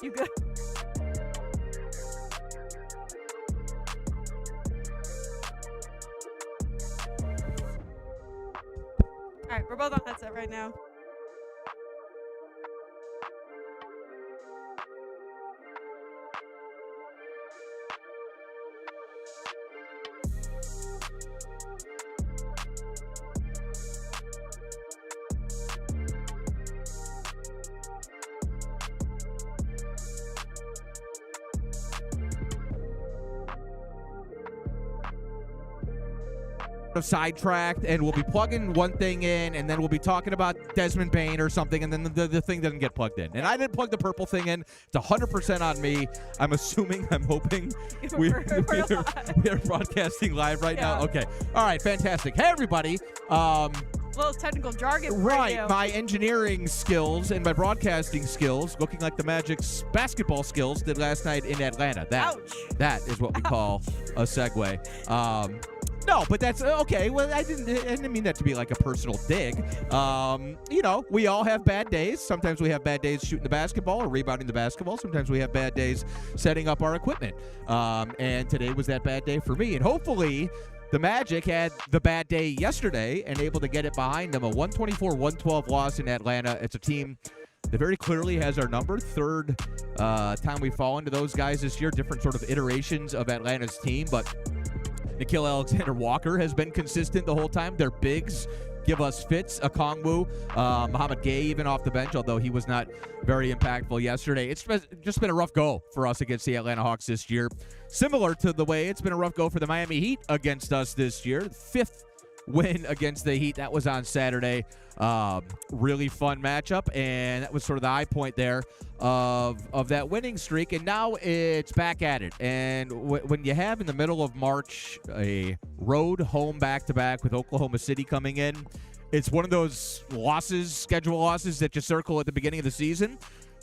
You good? All right, we're both on headset right now. Sidetracked, and we'll be plugging one thing in, and then we'll be talking about Desmond Bain or something, and then the thing doesn't get plugged in. And I didn't plug the purple thing in. It's 100% on me. I'm hoping we are broadcasting live right now. Okay. All right, fantastic. Hey, everybody. Little technical jargon. Right, my engineering skills and my broadcasting skills, looking like the Magic's basketball skills did last night in Atlanta. That is what we call a segue. No, but that's okay. Well, I didn't mean that to be like a personal dig. We all have bad days. Sometimes we have bad days shooting the basketball or rebounding the basketball. Sometimes we have bad days setting up our equipment. And today was that bad day for me. And hopefully the Magic had the bad day yesterday and able to get it behind them. A 124-112 loss in Atlanta. It's a team that very clearly has our number. Third time we've fallen to those guys this year. Different sort of iterations of Atlanta's team, but Nickeil Alexander-Walker has been consistent the whole time. Their bigs give us fits. Okongwu, Mohamed Gay even off the bench, although he was not very impactful yesterday. It's just been a rough go for us against the Atlanta Hawks this year. Similar to the way it's been a rough go for the Miami Heat against us this year. Fifth win against the Heat. That was on Saturday. Really fun matchup, and that was sort of the high point there of that winning streak, and now it's back at it. And when you have in the middle of March a road home back-to-back with Oklahoma City coming in, it's one of those schedule losses that you circle at the beginning of the season.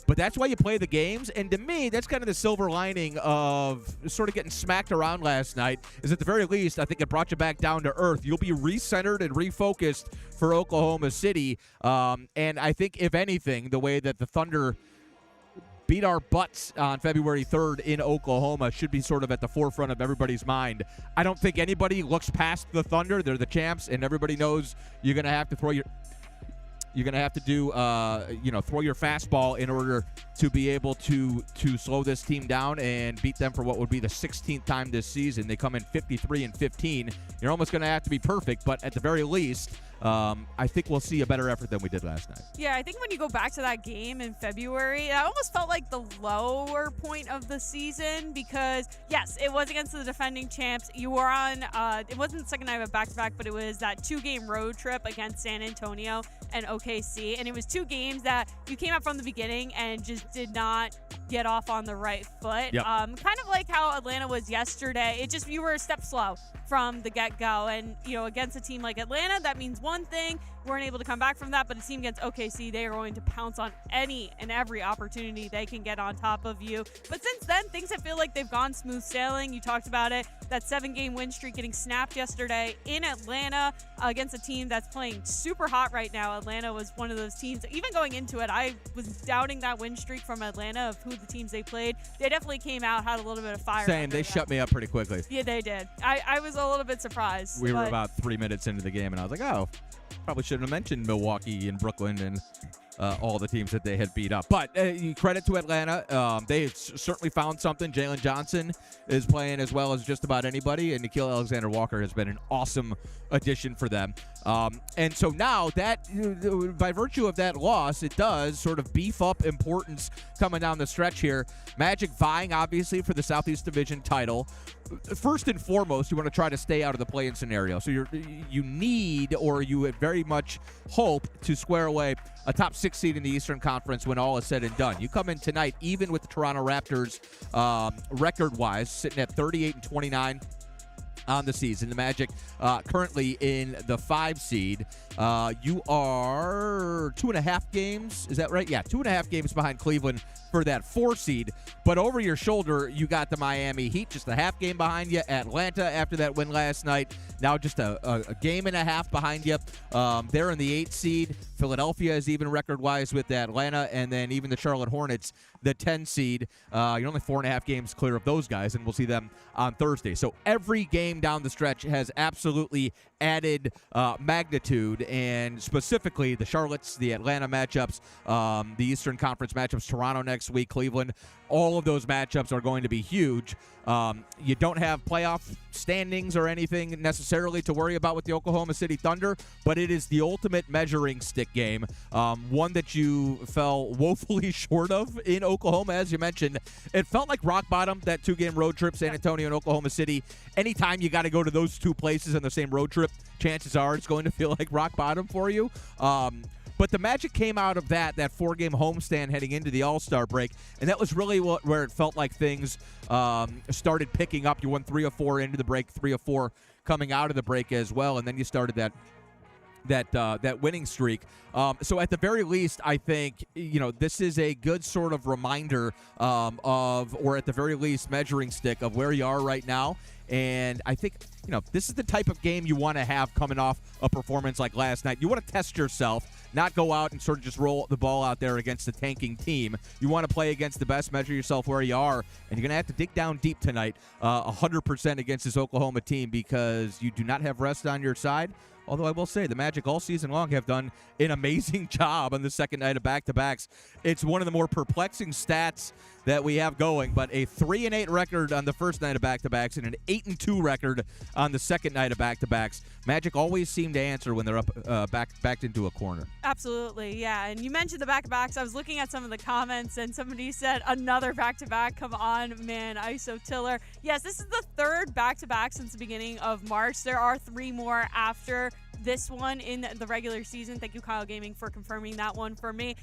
But that's why you play the games, and to me, that's kind of the silver lining of sort of getting smacked around last night, is at the very least, I think it brought you back down to earth. You'll be recentered and refocused for Oklahoma City, and I think, if anything, the way that the Thunder beat our butts on February 3rd in Oklahoma should be sort of at the forefront of everybody's mind. I don't think anybody looks past the Thunder. They're the champs, and everybody knows you're going to have to throw your... You're going to have to do, throw your fastball in order to be able to slow this team down and beat them for what would be the 16th time this season. They come in 53-15. You're almost going to have to be perfect, but at the very least, I think we'll see a better effort than we did last night. Yeah, I think when you go back to that game in February, it almost felt like the lower point of the season because, yes, it was against the defending champs. You were on, it wasn't the second night of a back-to-back, but it was that 2-game road trip against San Antonio and OKC. And it was 2 games that you came up from the beginning and just did not get off on the right foot. Yep. Kind of like how Atlanta was yesterday. You were a step slow from the get-go. And, against a team like Atlanta, that means one thing. Weren't able to come back from that, but a team against OKC, they are going to pounce on any and every opportunity they can get on top of you. But since then, things have feel like they've gone smooth sailing. You talked about it, that 7-game win streak getting snapped yesterday in Atlanta against a team that's playing super hot right now. Atlanta was one of those teams, even going into it, I was doubting that win streak from Atlanta of who the teams they played. They definitely came out, had a little bit of fire. Same, they shut me up pretty quickly. Yeah, they did. I was a little bit surprised. We were about 3 minutes into the game, and I was like, oh, probably shouldn't have mentioned Milwaukee and Brooklyn and all the teams that they had beat up. But credit to Atlanta. They certainly found something. Jalen Johnson is playing as well as just about anybody, and Nickeil Alexander-Walker has been an awesome addition for them. And so now that, by virtue of that loss, it does sort of beef up importance coming down the stretch here. Magic vying, obviously, for the Southeast Division title. First and foremost, you want to try to stay out of the play-in scenario. So you need, or you would very much hope to square away a top 6 seed in the Eastern Conference when all is said and done. You come in tonight, even with the Toronto Raptors record-wise, sitting at 38-29 on the season. The Magic currently in the 5 seed. You are or 2.5 games. Is that right? Yeah, 2.5 games behind Cleveland for that 4 seed. But over your shoulder, you got the Miami Heat, just a half game behind you. Atlanta, after that win last night, now just a game and a half behind you. They're in the 8 seed. Philadelphia is even record-wise with Atlanta, and then even the Charlotte Hornets, the 10 seed. You're only 4.5 games clear of those guys, and we'll see them on Thursday. So every game down the stretch has absolutely added magnitude, and specifically the Charlottes, the Atlanta matchups, the Eastern Conference matchups, Toronto next week, Cleveland. All of those matchups are going to be huge. You don't have playoff standings or anything necessarily to worry about with the Oklahoma City Thunder, but it is the ultimate measuring stick game, one that you fell woefully short of in Oklahoma, as you mentioned. It felt like rock bottom, that 2-game road trip, San Antonio and Oklahoma City. Anytime you got to go to those 2 places on the same road trip, chances are it's going to feel like rock bottom for you. But the Magic came out of that 4-game homestand heading into the All-Star break, and that was really where it felt like things started picking up. You won 3 of 4 into the break, 3 of 4 coming out of the break as well, and then you started that winning streak. So at the very least, I think, this is a good sort of reminder or at the very least measuring stick of where you are right now. And I think, this is the type of game you want to have coming off a performance like last night. You want to test yourself, not go out and sort of just roll the ball out there against a tanking team. You want to play against the best, measure yourself where you are, and you're going to have to dig down deep tonight, 100% against this Oklahoma team, because you do not have rest on your side. Although I will say the Magic all season long have done an amazing job on the second night of back-to-backs. It's one of the more perplexing stats that we have going, but a 3-8 record on the first night of back-to-backs and an 8-2 record on the second night of back-to-backs. Magic always seem to answer when they're up backed into a corner. Absolutely, yeah. And you mentioned the back-to-backs. I was looking at some of the comments, and somebody said another back-to-back. Come on, man, ISO Tiller. Yes, this is the 3rd back-to-back since the beginning of March. There are 3 more after this one in the regular season. Thank you, Kyle Gaming, for confirming that one for me.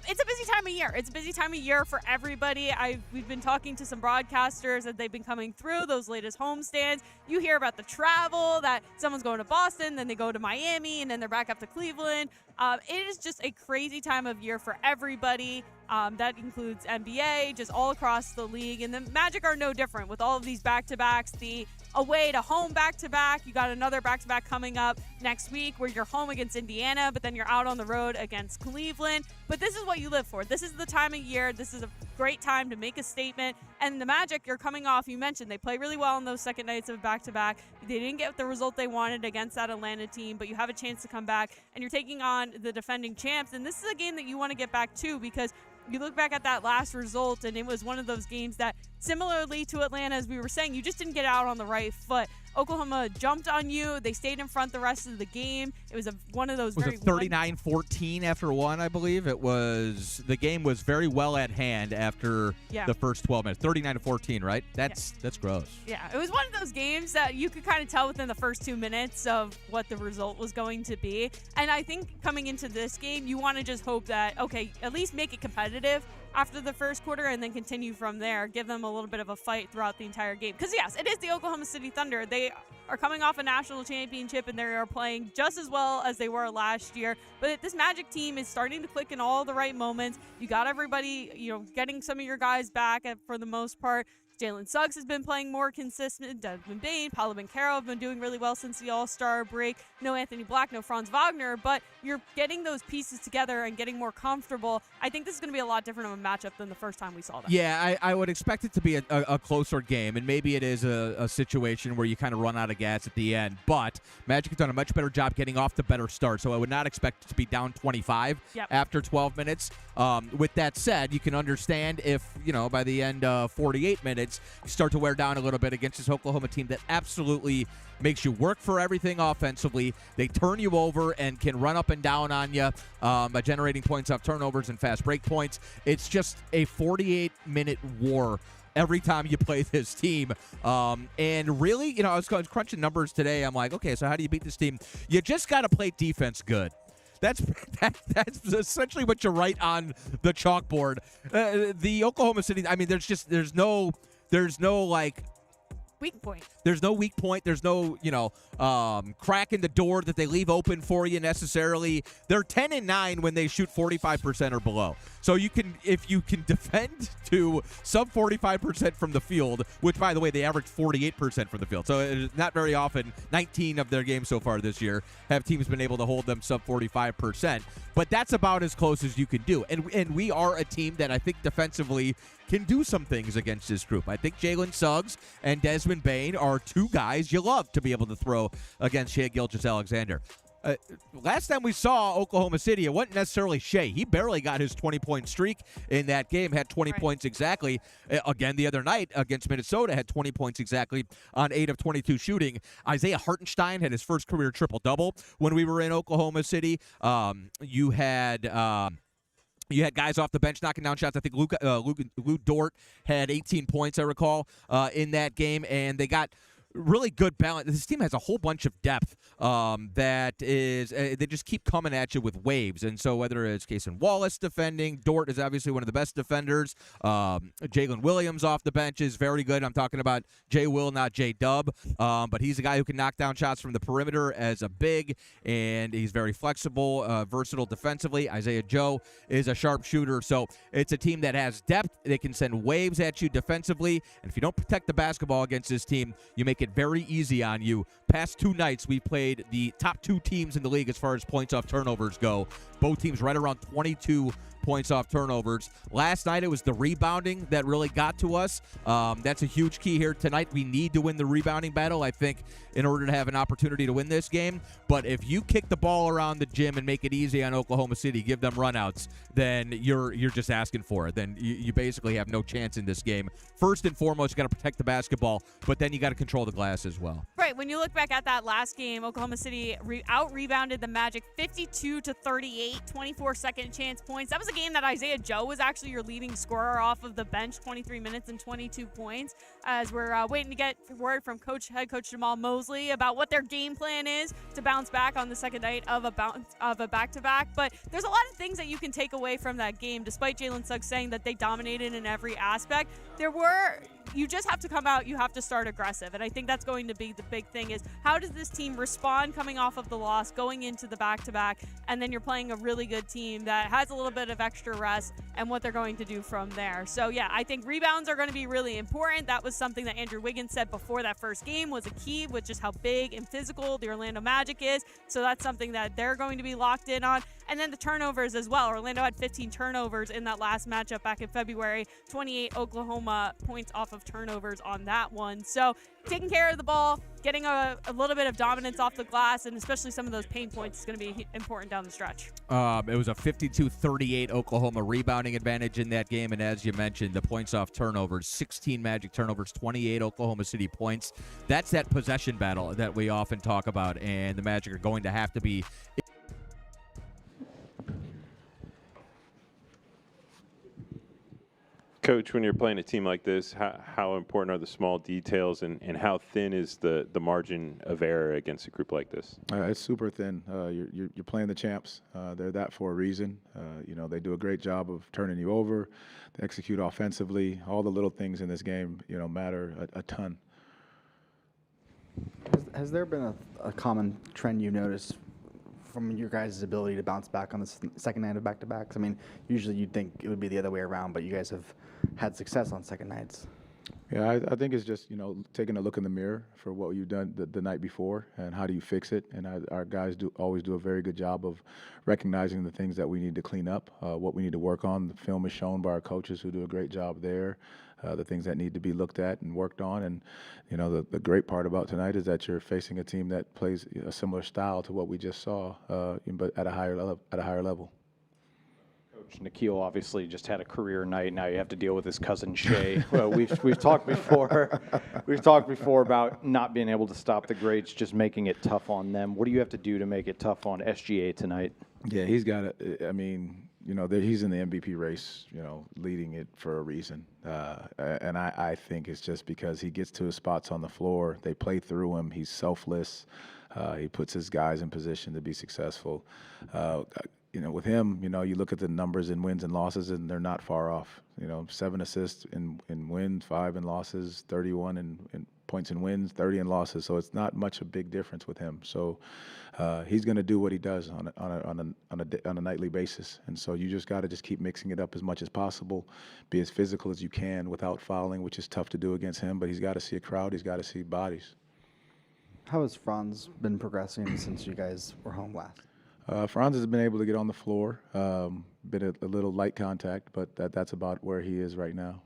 It's a busy time of year. It's a busy time of year for everybody. We've been talking to some broadcasters that they've been coming through those latest homestands. You hear about the travel, that someone's going to Boston, then they go to Miami, and then they're back up to Cleveland. It is just a crazy time of year for everybody. That includes NBA, just all across the league. And the Magic are no different with all of these back-to-backs. The away to home back-to-back. You got another back-to-back coming up next week where you're home against Indiana, but then you're out on the road against Cleveland. But this is what you live for. This is the time of year. This is a great time to make a statement. And the Magic, you're coming off, you mentioned, they play really well on those second nights of back-to-back. They didn't get the result they wanted against that Atlanta team, but you have a chance to come back, and you're taking on the defending champs. And this is a game that you want to get back to, because you look back at that last result, and it was one of those games that, similarly to Atlanta, as we were saying, you just didn't get out on the right foot. Oklahoma jumped on you. They stayed in front the rest of the game. It was one of those. Was it 39-14 after one, I believe? The game was very well at hand after the first 12 minutes. 39-14, right? That's gross. Yeah, it was one of those games that you could kind of tell within the first 2 minutes of what the result was going to be. And I think coming into this game, you want to just hope that, okay, at least make it competitive after the first quarter and then continue from there. Give them a little bit of a fight throughout the entire game. Because, yes, it is the Oklahoma City Thunder. They are coming off a national championship, and they are playing just as well as they were last year. But this Magic team is starting to click in all the right moments. You got everybody, getting some of your guys back for the most part. Jalen Suggs has been playing more consistent. Desmond Bane, Paolo Banchero have been doing really well since the All-Star break. No Anthony Black, no Franz Wagner, but you're getting those pieces together and getting more comfortable. I think this is going to be a lot different of a matchup than the first time we saw them. Yeah, I would expect it to be a closer game, and maybe it is a situation where you kind of run out of gas at the end, but Magic has done a much better job getting off the better start, so I would not expect it to be down 25 after 12 minutes. With that said, you can understand if, by the end of 48 minutes, you start to wear down a little bit against this Oklahoma team that absolutely makes you work for everything offensively. They turn you over and can run up and down on you by generating points off turnovers and fast break points. It's just a 48-minute war every time you play this team. And really, I was crunching numbers today. I'm like, okay, so how do you beat this team? You just got to play defense good. That's essentially what you write on the chalkboard. The Oklahoma City, I mean, there's no like weak point. There's no weak point. There's no, crack in the door that they leave open for you necessarily. They're 10-9 when they shoot 45% or below. So if you can defend to sub 45% from the field, which by the way they average 48% from the field. So it's not very often. 19 of their games so far this year have teams been able to hold them sub 45%. But that's about as close as you can do. And we are a team that I think defensively can do some things against this group. I think Jalen Suggs and Desmond Bain are two guys you love to be able to throw against Shai Gilgeous-Alexander. Last time we saw Oklahoma City, it wasn't necessarily Shai. He barely got his 20-point streak in that game, had 20 points exactly. Again, the other night against Minnesota, had 20 points exactly on 8 of 22 shooting. Isaiah Hartenstein had his first career triple-double when we were in Oklahoma City. You had guys off the bench knocking down shots. I think Lou Dort had 18 points, I recall, in that game, and they got really good balance. This team has a whole bunch of depth that is they just keep coming at you with waves. And so whether it's Cason Wallace defending, Dort is obviously one of the best defenders. Jalen Williams off the bench is very good. I'm talking about J. Will, not J. Dub. But he's a guy who can knock down shots from the perimeter as a big, and he's very flexible, versatile defensively. Isaiah Joe is a sharp shooter. So it's a team that has depth. They can send waves at you defensively. And if you don't protect the basketball against this team, you make it very easy on you. Past 2 nights, we've played the top 2 teams in the league as far as points off turnovers go. Both teams right around 22 points off turnovers. Last night, it was the rebounding that really got to us. That's a huge key here tonight. We need to win the rebounding battle, I think, in order to have an opportunity to win this game. But if you kick the ball around the gym and make it easy on Oklahoma City, give them runouts, then you're just asking for it. Then you basically have no chance in this game. First and foremost, you got to protect the basketball, but then you got to control the glass as well. Right. When you look back at that last game, Oklahoma City out-rebounded the Magic 52-38, 24 second chance points. That was a game that Isaiah Joe was actually your leading scorer off of the bench, 23 minutes and 22 points. As we're waiting to get word from head coach Jamal Mosley about what their game plan is to bounce back on the second night of a back-to-back. But there's a lot of things that you can take away from that game, despite Jalen Suggs saying that they dominated in every aspect. You just have to come out, you have to start aggressive. And I think that's going to be the big thing is how does this team respond coming off of the loss, going into the back-to-back, and then you're playing a really good team that has a little bit of extra rest and what they're going to do from there. So, yeah, I think rebounds are going to be really important. That was something that Andrew Wiggins said before that first game was a key with just how big and physical the Orlando Magic is. So that's something that they're going to be locked in on. And then the turnovers as well. Orlando had 15 turnovers in that last matchup back in February, 28 Oklahoma points off of turnovers on that one. So taking care of the ball, getting a little bit of dominance off the glass, and especially some of those pain points is going to be important down the stretch. It was a 52-38 Oklahoma rebounding advantage in that game, and as you mentioned, the points off turnovers, 16 Magic turnovers, 28 Oklahoma City points. That's that possession battle that we often talk about, and the Magic are going to have to be Coach, when you're playing a team like this, how important are the small details and how thin is the margin of error against a group like this? It's super thin. You're playing the champs. They're that for a reason. They do a great job of turning you over. They execute offensively. All the little things in this game, matter a ton. Has there been a common trend you've noticed from your guys' ability to bounce back on the second night of back-to-backs? I mean, usually you'd think it would be the other way around, but you guys have had success on second nights. Yeah, I think it's just, taking a look in the mirror for what you've done the night before and how do you fix it. And our guys always do a very good job of recognizing the things that we need to clean up, what we need to work on. The film is shown by our coaches who do a great job there, the things that need to be looked at and worked on. And, the great part about tonight is that you're facing a team that plays a similar style to what we just saw, but at a higher level. Coach Nikhil obviously just had a career night. Now you have to deal with his cousin Shai. Well, we've talked before. We've talked before about not being able to stop the greats, just making it tough on them. What do you have to do to make it tough on SGA tonight? Yeah, he's got it. I mean, he's in the MVP race, leading it for a reason. And I think it's just because he gets to his spots on the floor. They play through him. He's selfless. He puts his guys in position to be successful. With him, you look at the numbers in wins and losses, and they're not far off. 7 assists in wins, 5 in losses, 31 in points in wins, 30 in losses. So it's not much a big difference with him. So he's going to do what he does on a nightly basis. And so you just got to just keep mixing it up as much as possible, be as physical as you can without fouling, which is tough to do against him. But he's got to see a crowd. He's got to see bodies. How has Franz been progressing since you guys were home last? Franz has been able to get on the floor, been a little light contact, but that's about where he is right now.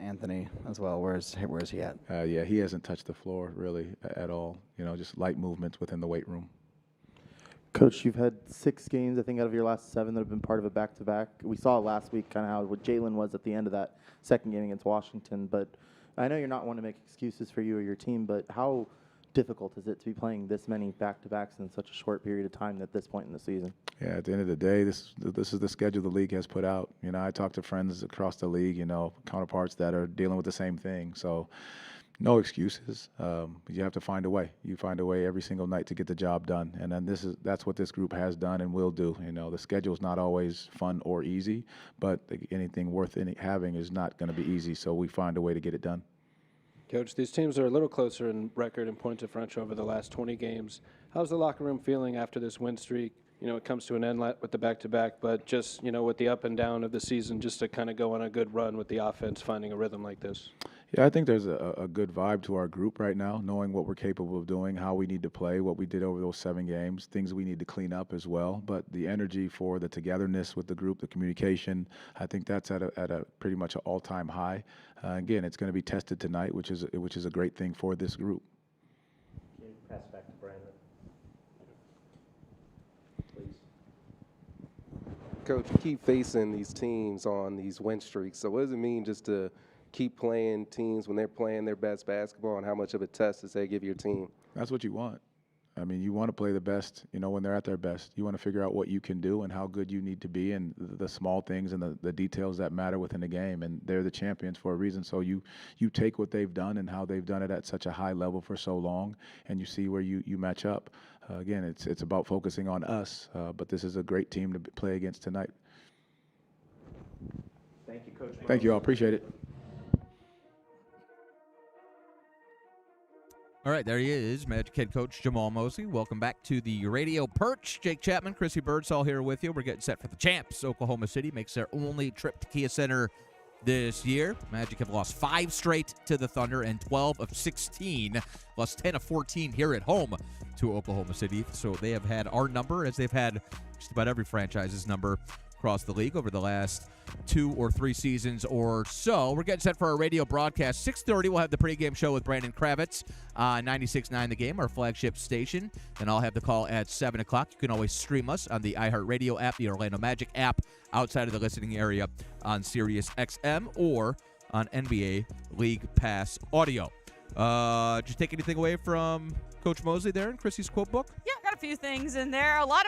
Anthony as well. Where's he at? Yeah, he hasn't touched the floor really at all. Just light movements within the weight room. Coach, you've had 6 games, I think, out of your last 7 that have been part of a back-to-back. We saw last week kind of how what Jalen was at the end of that second game against Washington. But I know you're not one to make excuses for you or your team, but how difficult is it to be playing this many back-to-backs in such a short period of time at this point in the season? Yeah, at the end of the day, this is the schedule the league has put out. I talk to friends across the league, counterparts that are dealing with the same thing. So no excuses. You have to find a way. You find a way every single night to get the job done. And then that's what this group has done and will do. The schedule's not always fun or easy, but anything worth having is not going to be easy. So we find a way to get it done. Coach, these teams are a little closer in record and point differential over the last 20 games. How's the locker room feeling after this win streak? It comes to an end with the back-to-back, but just, with the up and down of the season, just to kind of go on a good run with the offense, finding a rhythm like this. Yeah, I think there's a good vibe to our group right now, knowing what we're capable of doing, how we need to play, what we did over those 7 games, things we need to clean up as well. But the energy for the togetherness with the group, the communication, I think that's at a pretty much an all-time high. Again, it's going to be tested tonight, which is a great thing for this group. Can you pass back to Brandon, please? Coach, you keep facing these teams on these win streaks. So what does it mean just to keep playing teams when they're playing their best basketball, and how much of a test does that give your team? That's what you want. You want to play the best, when they're at their best. You want to figure out what you can do and how good you need to be and the small things and the details that matter within the game. And they're the champions for a reason. So you take what they've done and how they've done it at such a high level for so long, and you see where you match up. Again, it's about focusing on us, but this is a great team to play against tonight. Thank you, Coach. Thank you all. Appreciate it. All right, there he is, Magic head coach Jamal Mosley. Welcome back to the Radio Perch. Jake Chapman, Chrissy Birdsall here with you. We're getting set for the champs. Oklahoma City makes their only trip to Kia Center this year. Magic have lost 5 straight to the Thunder and 12 of 16, lost 10 of 14 here at home to Oklahoma City. So they have had our number, as they've had just about every franchise's number across the league over the last 2 or 3 seasons or so. We're getting set for our radio broadcast. 6:30, we'll have the pregame show with Brandon Kravitz on 96.9 The Game, our flagship station. Then I'll have the call at 7 o'clock. You can always stream us on the iHeartRadio app, the Orlando Magic app, outside of the listening area on Sirius XM or on NBA League Pass Audio. Did you take anything away from Coach Mosley there in Chrissy's quote book? Yeah, got a few things in there. A lot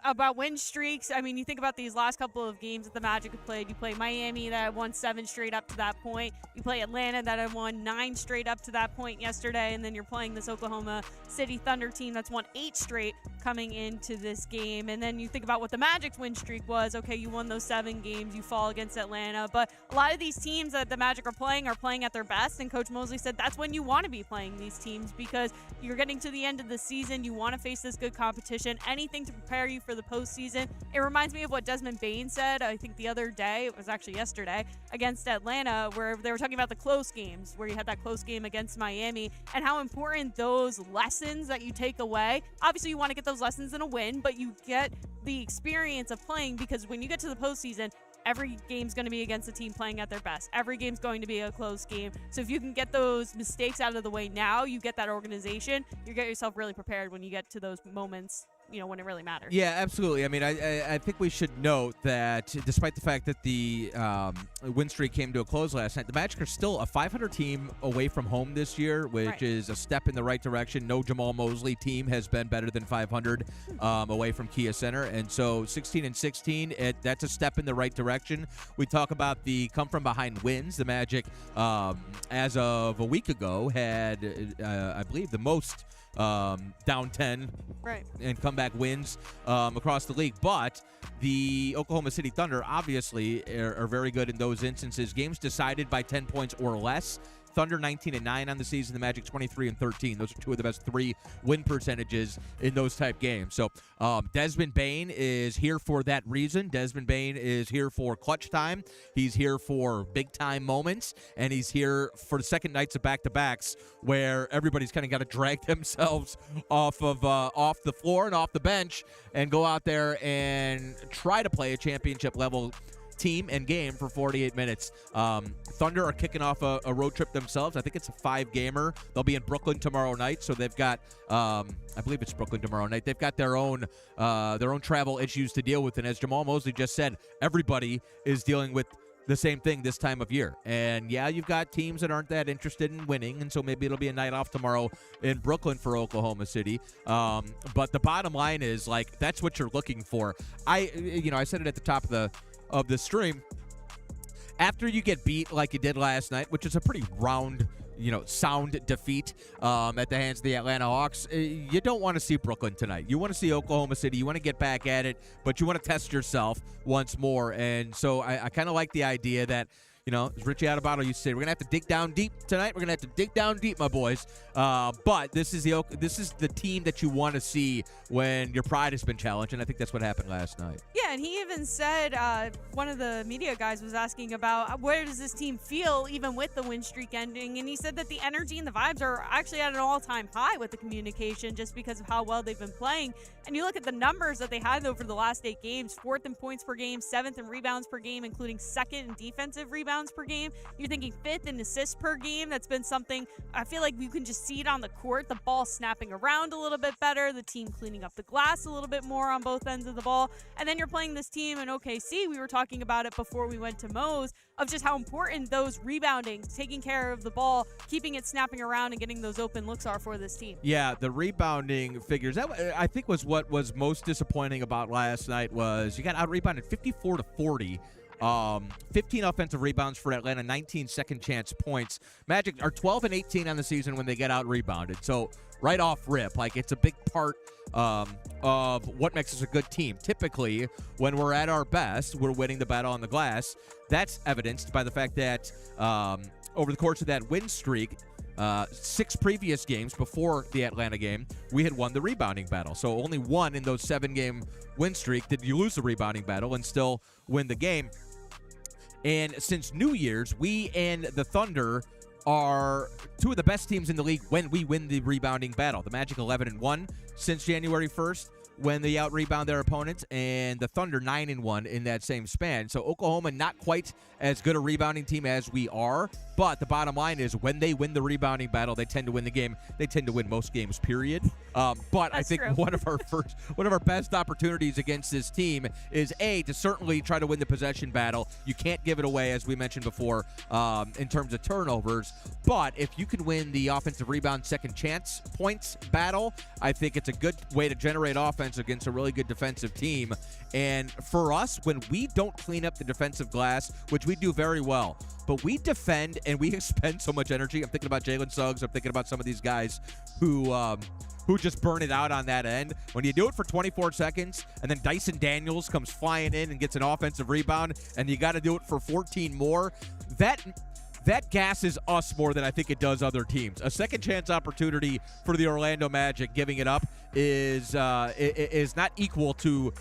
about win streaks. You think about these last couple of games that the Magic have played. You play Miami that had won 7 straight up to that point. You play Atlanta that had won 9 straight up to that point yesterday. And then you're playing this Oklahoma City Thunder team that's won 8 straight coming into this game. And then you think about what the Magic's win streak was. Okay, you won those 7 games. You fall against Atlanta. But a lot of these teams that the Magic are playing at their best. And Coach Mosley said that's when you want to be playing these teams, because you're getting to the end of the season. You want to face this good competition, anything to prepare you for the postseason. It reminds me of what Desmond Bain said, I think the other day, it was actually yesterday, against Atlanta, where they were talking about the close games, where you had that close game against Miami, and how important those lessons that you take away. Obviously, you want to get those lessons in a win, but you get the experience of playing, because when you get to the postseason, every game's going to be against a team playing at their best. Every game's going to be a close game. So if you can get those mistakes out of the way now, you get that organization, you get yourself really prepared when you get to those moments, when it really matters. Yeah, absolutely. I think we should note that despite the fact that the win streak came to a close last night, the Magic are still a 500 team away from home this year, which is a step in the right direction. No Jamal Mosley team has been better than 500 away from Kia Center. And so 16-16, that's a step in the right direction. We talk about the come-from-behind wins. The Magic, as of a week ago, had, I believe, the most down 10 and comeback wins across the league. But the Oklahoma City Thunder obviously are very good in those instances. Games decided by 10 points or less. Thunder 19-9 on the season, the Magic 23-13. Those are two of the best 3 win percentages in those type games. So Desmond Bane is here for that reason. Desmond Bane is here for clutch time. He's here for big-time moments, and he's here for the second nights of back-to-backs where everybody's kind of got to drag themselves off the floor and off the bench and go out there and try to play a championship-level team and game for 48 minutes. Thunder are kicking off a road trip themselves. I think it's a 5-gamer. They'll be in Brooklyn tomorrow night, so they've got I believe it's Brooklyn tomorrow night. They've got their own travel issues to deal with, and as Jamal Mosley just said, everybody is dealing with the same thing this time of year. And yeah, you've got teams that aren't that interested in winning, and so maybe it'll be a night off tomorrow in Brooklyn for Oklahoma City. But the bottom line is, like, that's what you're looking for. I said it at the top of the stream. After you get beat like you did last night, which is a pretty round, sound defeat at the hands of the Atlanta Hawks, you don't want to see Brooklyn tonight. You want to see Oklahoma City. You want to get back at it, but you want to test yourself once more. And so I kind of like the idea that, as Richie Adebato used to say, we're going to have to dig down deep tonight. We're going to have to dig down deep, my boys. But this is the team that you want to see when your pride has been challenged, and I think that's what happened last night. Yeah, and he even said, one of the media guys was asking about where does this team feel even with the win streak ending, and he said that the energy and the vibes are actually at an all-time high with the communication just because of how well they've been playing. And you look at the numbers that they had over the last 8 games, 4th in points per game, 7th in rebounds per game, including 2nd in defensive rebounds per game. You're thinking 5th in assists per game. That's been something I feel like you can just see it on the court. The ball snapping around a little bit better, the team cleaning up the glass a little bit more on both ends of the ball. And then you're playing this team in OKC. We were talking about it before we went to Moe's, of just how important those rebounding, taking care of the ball, keeping it snapping around and getting those open looks are for this team. Yeah, the rebounding figures, that I think was what was most disappointing about last night was you got out-rebounded 54-40. 15 offensive rebounds for Atlanta, 19 second chance points. Magic are 12-18 on the season when they get out-rebounded. So right off rip, like, it's a big part of what makes us a good team. Typically, when we're at our best, we're winning the battle on the glass. That's evidenced by the fact that over the course of that win streak, 6 previous games before the Atlanta game, we had won the rebounding battle. So only one in those 7-game win streak did you lose the rebounding battle and still win the game. And since New Year's, we and the Thunder are 2 of the best teams in the league when we win the rebounding battle. The Magic 11-1 since January 1st when they out-rebound their opponents, and the Thunder 9-1 in that same span. So Oklahoma not quite as good a rebounding team as we are, but the bottom line is when they win the rebounding battle, they tend to win the game. They tend to win most games, period. But I think true. one of our best opportunities against this team is to certainly try to win the possession battle. You can't give it away, as we mentioned before, in terms of turnovers. But if you can win the offensive rebound second chance points battle, I think it's a good way to generate offense against a really good defensive team. And for us, when we don't clean up the defensive glass, which we do very well, but we defend and we expend so much energy. I'm thinking about Jalen Suggs. I'm thinking about some of these guys who just burn it out on that end. When you do it for 24 seconds and then Dyson Daniels comes flying in and gets an offensive rebound and you got to do it for 14 more, that gasses us more than I think it does other teams. A second chance opportunity for the Orlando Magic giving it up is not equal to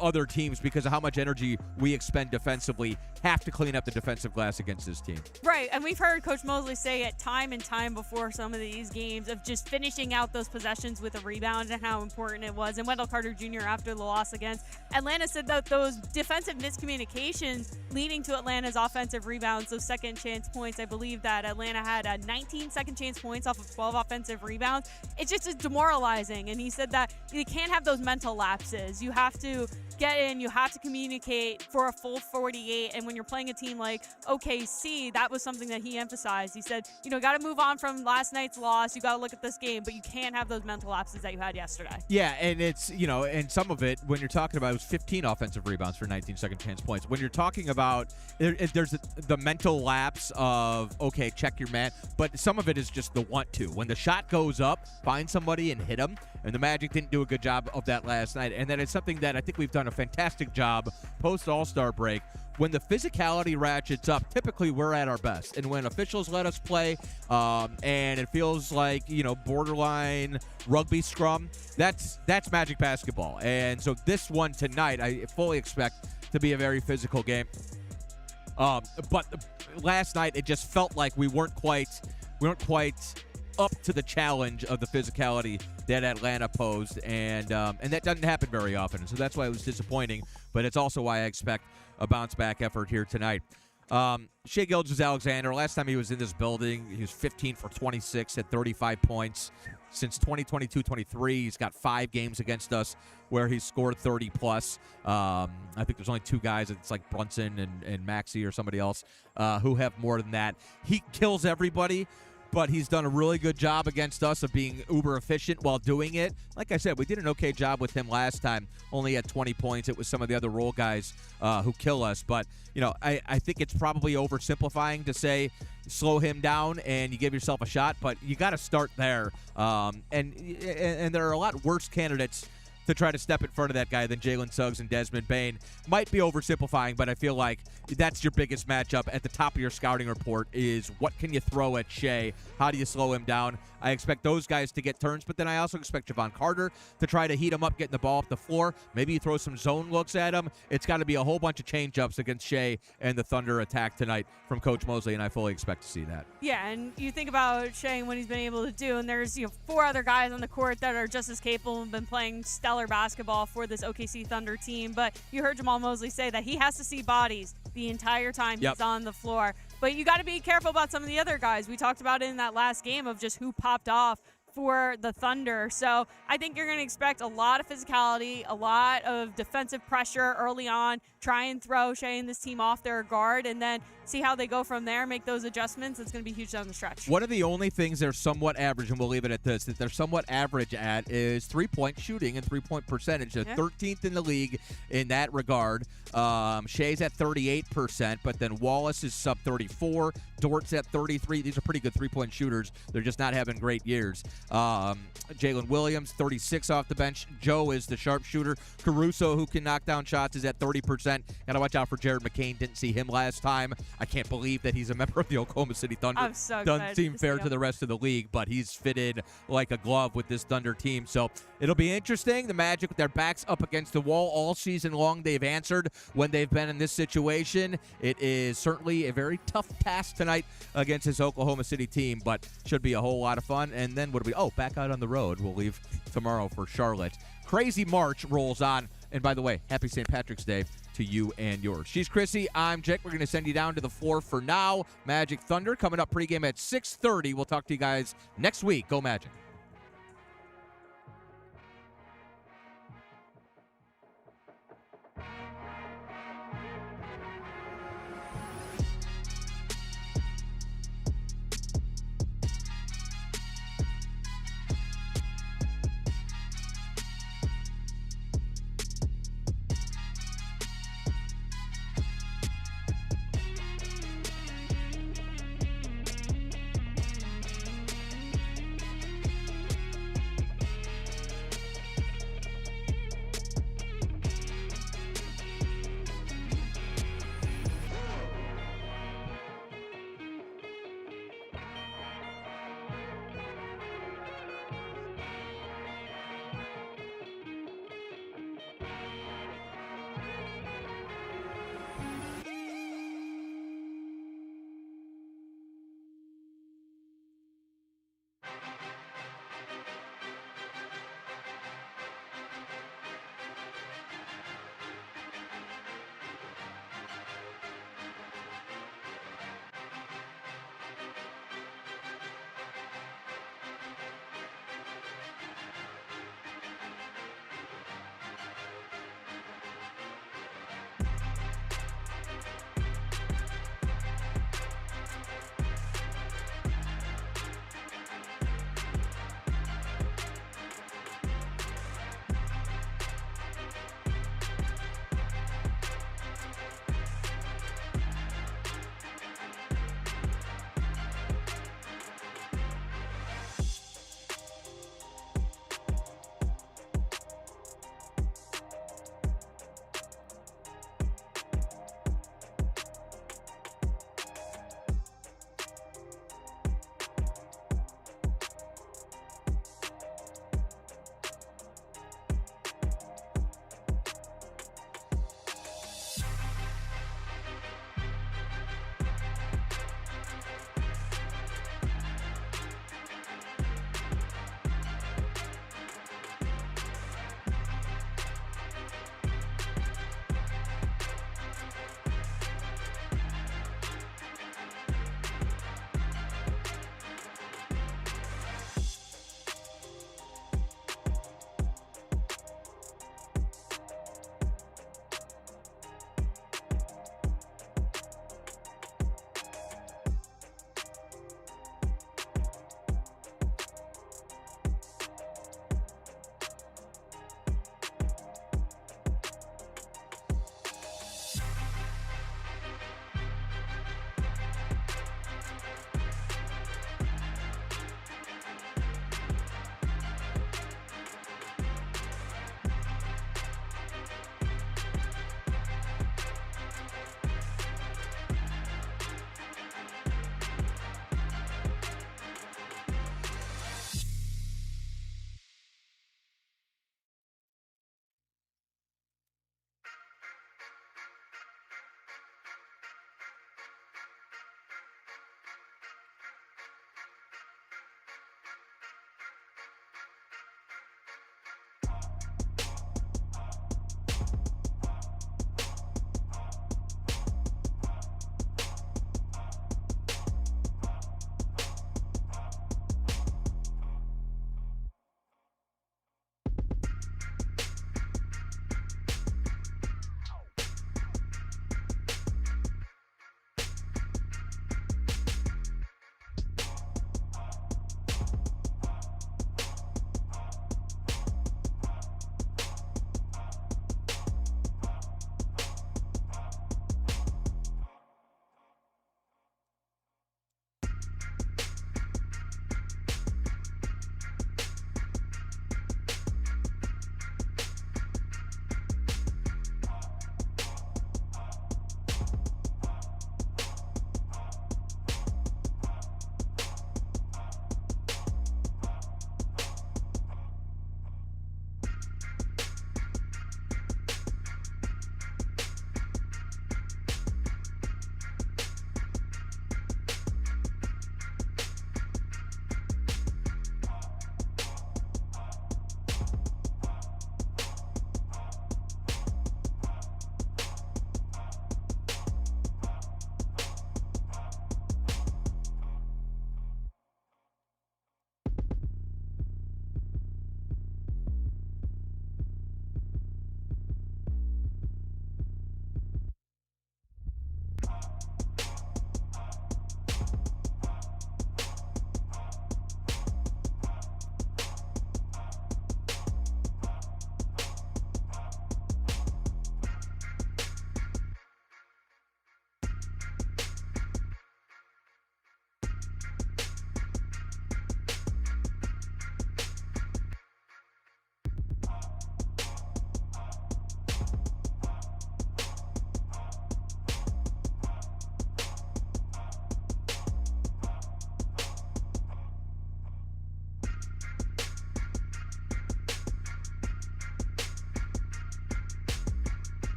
other teams because of how much energy we expend defensively. Have to clean up the defensive glass against this team. Right, and we've heard Coach Mosley say it time and time before some of these games of just finishing out those possessions with a rebound and how important it was. And Wendell Carter Jr. after the loss against Atlanta said that those defensive miscommunications leading to Atlanta's offensive rebounds, those second chance points, I believe that Atlanta had 19 second chance points off of 12 offensive rebounds. It's just demoralizing, and he said that you can't have those mental lapses. You have to get in, you have to communicate for a full 48, and when you're playing a team like OKC, that was something that he emphasized. He said, got to move on from last night's loss. You got to look at this game, but you can't have those mental lapses that you had yesterday. Yeah, and it's, and some of it, when you're talking about, it was 15 offensive rebounds for 19 second chance points. When you're talking about, there's the mental lapse of, okay, check your man, but some of it is just the want to. When the shot goes up, find somebody and hit them, and the Magic didn't do a good job of that last night, and that is something that I think we've done a fantastic job post All-Star break. When the physicality ratchets up, typically we're at our best. And when officials let us play and it feels like, borderline rugby scrum, that's Magic basketball. And so this one tonight, I fully expect to be a very physical game. But last night, it just felt like we weren't quite up to the challenge of the physicality that Atlanta posed, and that doesn't happen very often. So that's why it was disappointing, but it's also why I expect a bounce-back effort here tonight. Shai Gilgeous-Alexander, last time he was in this building, he was 15 for 26 at 35 points. Since 2022-23, he's got 5 games against us where he's scored 30-plus. I think there's only 2 guys, it's like Brunson and Maxey or somebody else, who have more than that. He kills everybody, but he's done a really good job against us of being uber efficient while doing it. Like I said, we did an okay job with him last time, only at 20 points. It was some of the other role guys who kill us. But, I think it's probably oversimplifying to say slow him down and you give yourself a shot, but you got to start there. And there are a lot worse candidates to try to step in front of that guy than Jalen Suggs and Desmond Bane. Might be oversimplifying, but I feel like that's your biggest matchup at the top of your scouting report is what can you throw at Shai? How do you slow him down? I expect those guys to get turns, but then I also expect Javon Carter to try to heat him up, getting the ball off the floor. Maybe you throw some zone looks at him. It's got to be a whole bunch of change-ups against Shai and the Thunder attack tonight from Coach Mosley, and I fully expect to see that. Yeah, and you think about Shai and what he's been able to do, and there's 4 other guys on the court that are just as capable and been playing stellar basketball for this OKC Thunder team. But you heard Jamal Mosley say that he has to see bodies the entire time he's on the floor. But you got to be careful about some of the other guys. We talked about it in that last game of just who popped off for the Thunder. So I think you're going to expect a lot of physicality, a lot of defensive pressure early on, try and throw Shai and this team off their guard, and then see how they go from there, make those adjustments. It's going to be huge down the stretch. One of the only things they're somewhat average, and we'll leave it at this, that they're somewhat average at is three-point shooting and three-point percentage. They're 13th in the league in that regard. Shai's at 38%, but then Wallace is sub 34. Dort's at 33. These are pretty good three-point shooters. They're just not having great years. Jalen Williams, 36 off the bench. Joe is the sharpshooter. Caruso, who can knock down shots, is at 30%. Got to watch out for Jared McCain. Didn't see him last time. I can't believe that he's a member of the Oklahoma City Thunder. I'm so Doesn't seem fair to the rest of the league, but he's fitted like a glove with this Thunder team. So it'll be interesting. The Magic, with their backs up against the wall all season long, they've answered when they've been in this situation. It is certainly a very tough task tonight against this Oklahoma City team, but should be a whole lot of fun. And then what do we? Oh, back out on the road. We'll leave tomorrow for Charlotte. Crazy March rolls on. And by the way, happy St. Patrick's Day to you and yours. She's Chrissy. I'm Jake. We're going to send you down to the floor for now. Magic Thunder coming up pregame at 6:30. We'll talk to you guys next week. Go Magic.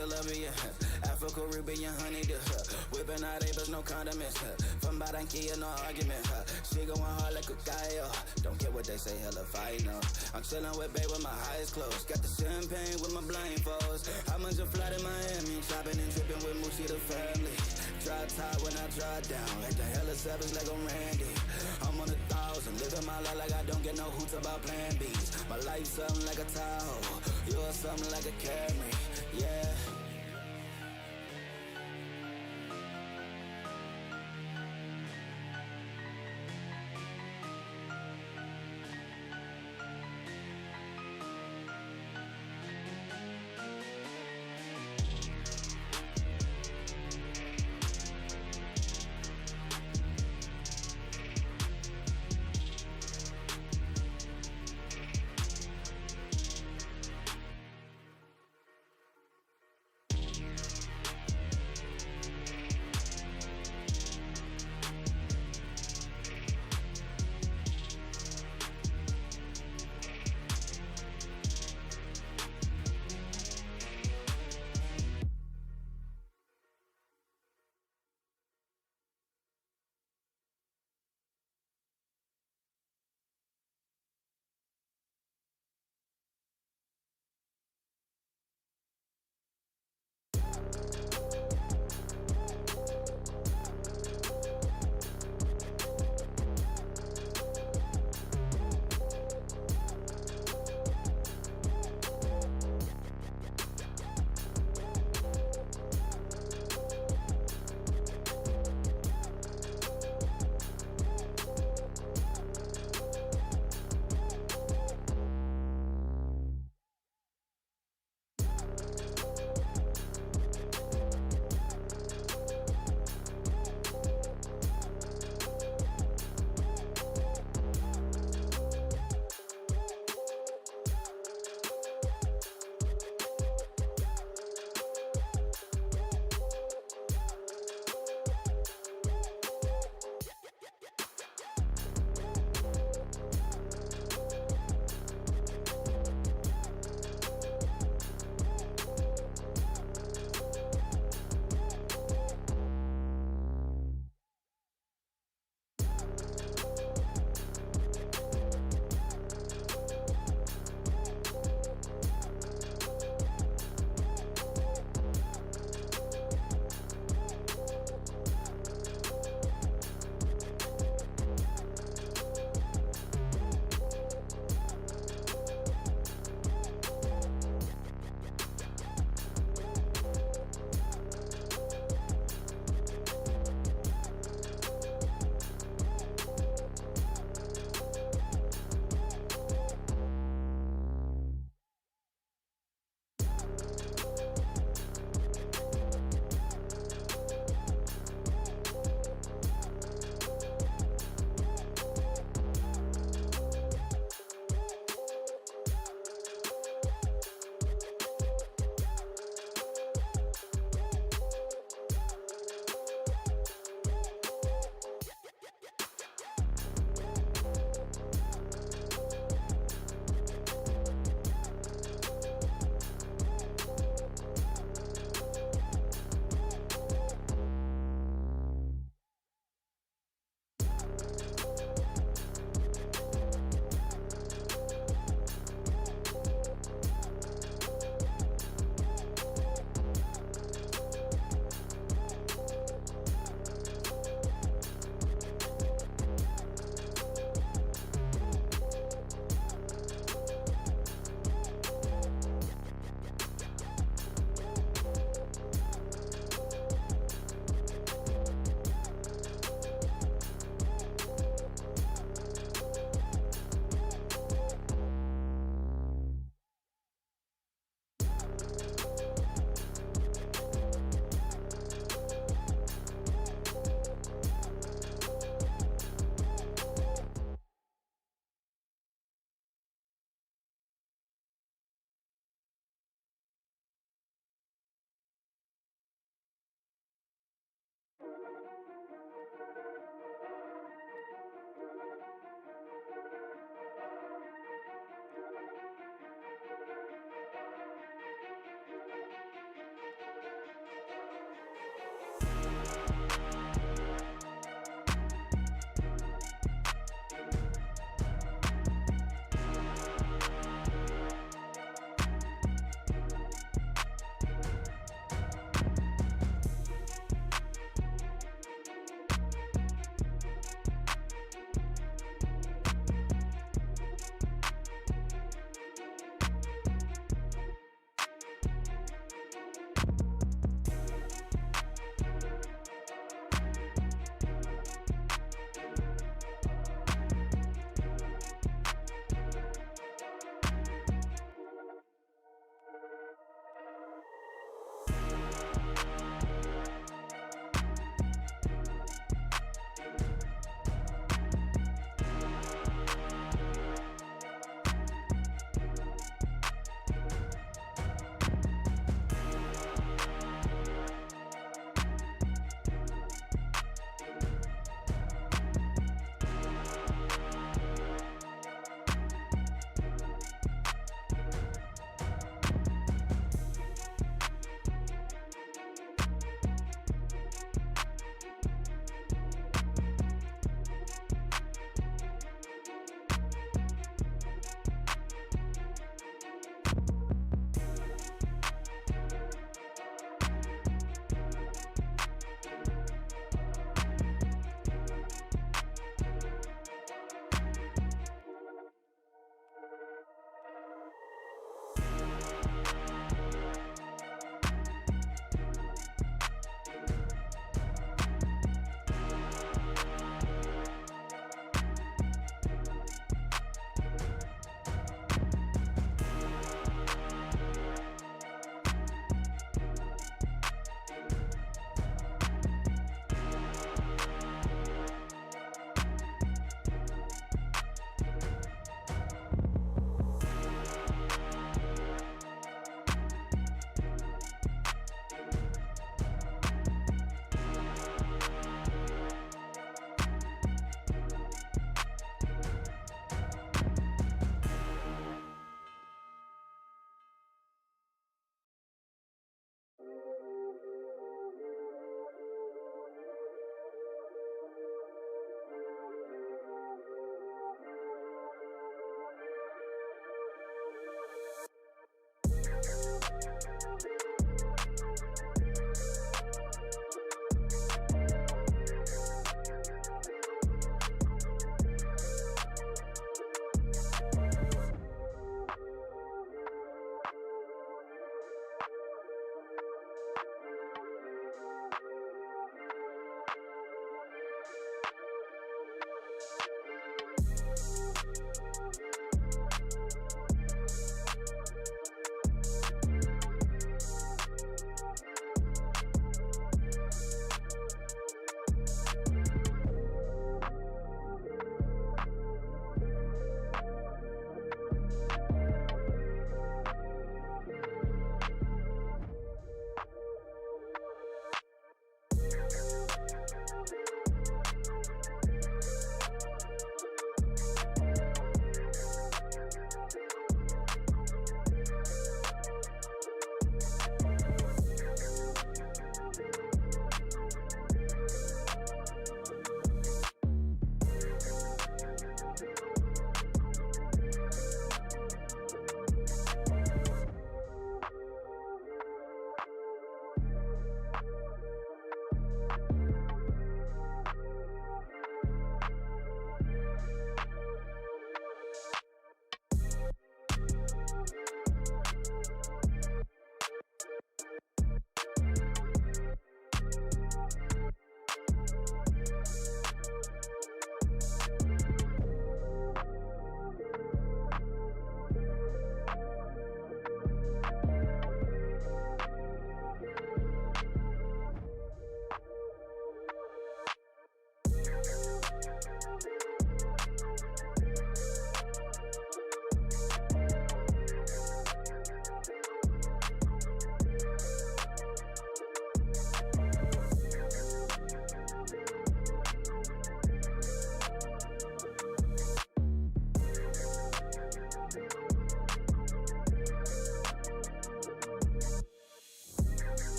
Colombian, Afro-Caribbean honeydew. Whipping out Abels, no condiments. From Barranquilla, no argument. She going hard like a gallo. Don't care what they say, hella fight, no. I'm chilling with babe with my eyes closed. Got the champagne with my blindfolds. I'm on your flight in Miami, shopping and tripping with Moochie the family. Dry top when I dry down, acting hella savage like I'm Randy. I'm on 1,000, living my life like I don't get no hoots about plan B's. My life something like a Tahoe, yours something like a Camry, yeah.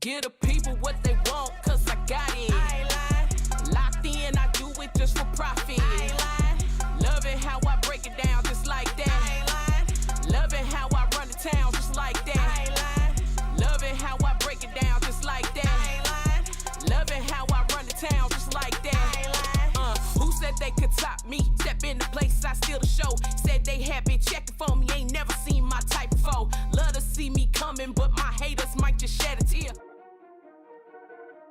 Give the people what they want, cause I got it. I ain't lying. Locked in, I do it just for profit. I ain't lying. Love it how I break it down just like that. I ain't lying. Love it how I run the town just like that. I ain't lying. Love it how I break it down just like that. I ain't lying. Love it how I run the town just like that. I ain't lying. Who said they could top me? Step in the place, I steal the show. Said they had been checking for me, ain't never seen my type before. Love to see me coming, but my haters might just shed a tear.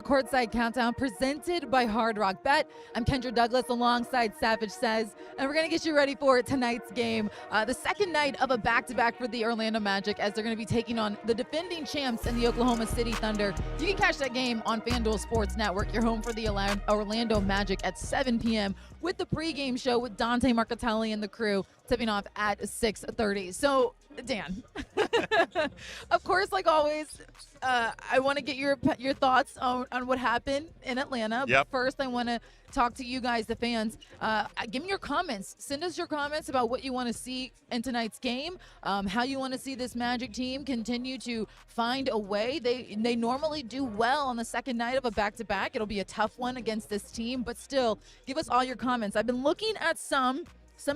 Courtside Countdown presented by Hard Rock Bet. I'm Kendra Douglas alongside Savage Says, and we're going to get you ready for tonight's game. The second night of a back-to-back for the Orlando Magic as they're going to be taking on the defending champs in the Oklahoma City Thunder. You can catch that game on FanDuel Sports Network. You're home for the Orlando Magic at 7 p.m. with the pregame show with Dante Marcatelli and the crew tipping off at 6:30. So, Dan, of course, like always, I want to get your thoughts on what happened in Atlanta. Yep. But first, I want to talk to you guys, the fans. Give me your comments. Send us your comments about what you want to see in tonight's game, how you want to see this Magic team continue to find a way. They normally do well on the second night of a back-to-back. It'll be a tough one against this team, but still, give us all your comments. I've been looking at some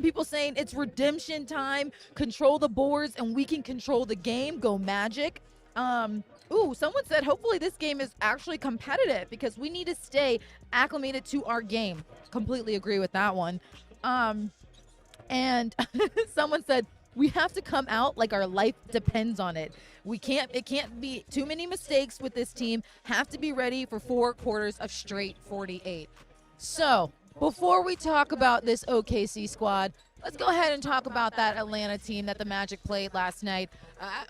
people saying it's redemption time, control the boards, and we can control the game. Go Magic. Someone said hopefully this game is actually competitive because we need to stay acclimated to our game. Completely agree with that one. And someone said we have to come out like our life depends on it. It can't be too many mistakes with this team. Have to be ready for 4 quarters of straight 48. So, before we talk about this OKC squad, let's go ahead and talk about that Atlanta team that the Magic played last night.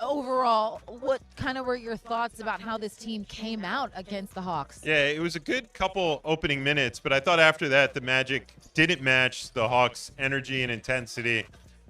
Overall, what kind of were your thoughts about how this team came out against the Hawks? Yeah, it was a good couple opening minutes, but I thought after that the Magic didn't match the Hawks' energy and intensity,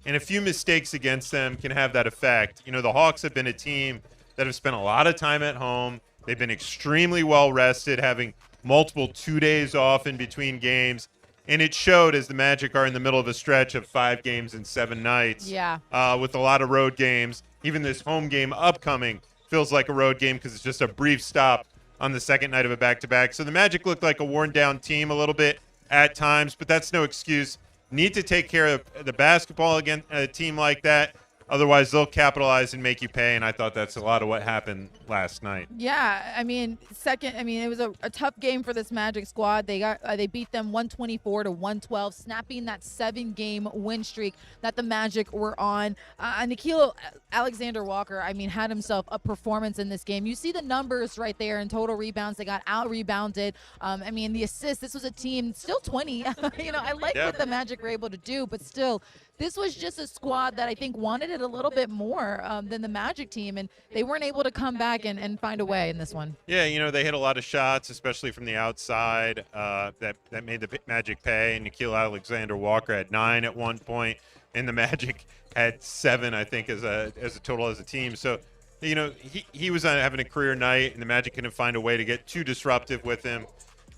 and a few mistakes against them can have that effect. You know, the Hawks have been a team that have spent a lot of time at home. They've been extremely well rested, having multiple 2 days off in between games. And it showed as the Magic are in the middle of a stretch of 5 games in 7 nights. Yeah. With a lot of road games. Even this home game upcoming feels like a road game because it's just a brief stop on the second night of a back-to-back. So the Magic looked like a worn-down team a little bit at times, but that's no excuse. Need to take care of the basketball against a team like that. Otherwise, they'll capitalize and make you pay, and I thought that's a lot of what happened last night. Yeah, it was a tough game for this Magic squad. They beat them 124-112, snapping that 7-game win streak that the Magic were on. Nickeil Alexander-Walker, had himself a performance in this game. You see the numbers right there in total rebounds. They got out-rebounded. The assists, this was a team, still 20. I like what the Magic were able to do, but still, this was just a squad that I think wanted it a little bit more than the Magic team, and they weren't able to come back and find a way in this one. Yeah, they hit a lot of shots, especially from the outside, that made the Magic pay. And Nickeil Alexander-Walker had 9 at one point, and the Magic had 7, I think, as a total as a team. So, he was having a career night, and the Magic couldn't find a way to get too disruptive with him.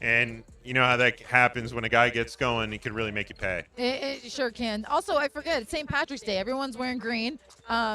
And you know how that happens when a guy gets going, he can really make you pay. It sure can. Also, I forget, it's St. Patrick's Day. Everyone's wearing green.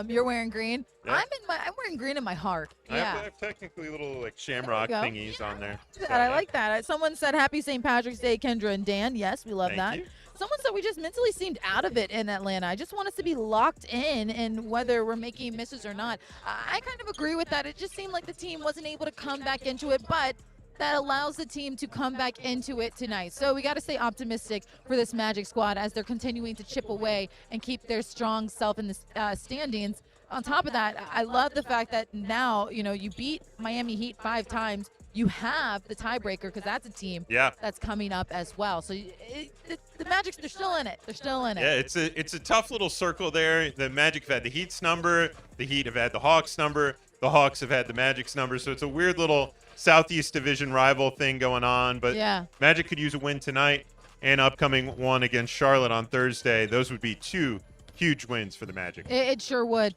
You're wearing green. Yeah. I'm wearing green in my heart. Yeah. I have technically little shamrock thingies on there. So, I like that. Someone said happy St. Patrick's Day, Kendra and Dan. Yes, we love Thank that. you. Someone said we just mentally seemed out of it in Atlanta. I just want us to be locked in, and whether we're making misses or not. I kind of agree with that. It just seemed like the team wasn't able to come back into it, but that allows the team to come back into it tonight. So we got to stay optimistic for this Magic squad as they're continuing to chip away and keep their strong self in the standings. On top of that, I love the fact that now, you beat Miami Heat 5 times. You have the tiebreaker because that's a team that's coming up as well. So the Magic, they're still in it. They're still in it. Yeah, it's a tough little circle there. The Magic have had the Heat's number. The Heat have had the Hawks number. The Hawks have had the Magic's number. So it's a weird little Southeast Division rival thing going on. But Magic could use a win tonight and upcoming one against Charlotte on Thursday. Those would be 2 huge wins for the Magic. It sure would.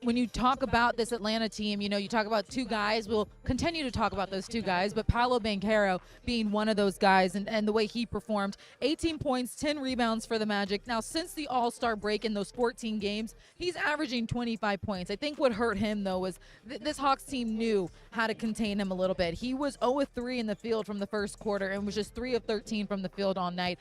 When you talk about this Atlanta team, you talk about two guys. We'll continue to talk about those two guys, but Paolo Banchero being one of those guys and the way he performed. 18 points, 10 rebounds for the Magic. Now, since the All-Star break in those 14 games, he's averaging 25 points. I think what hurt him, though, was this Hawks team knew how to contain him a little bit. He was 0-3 in the field from the first quarter and was just 3 of 13 from the field all night.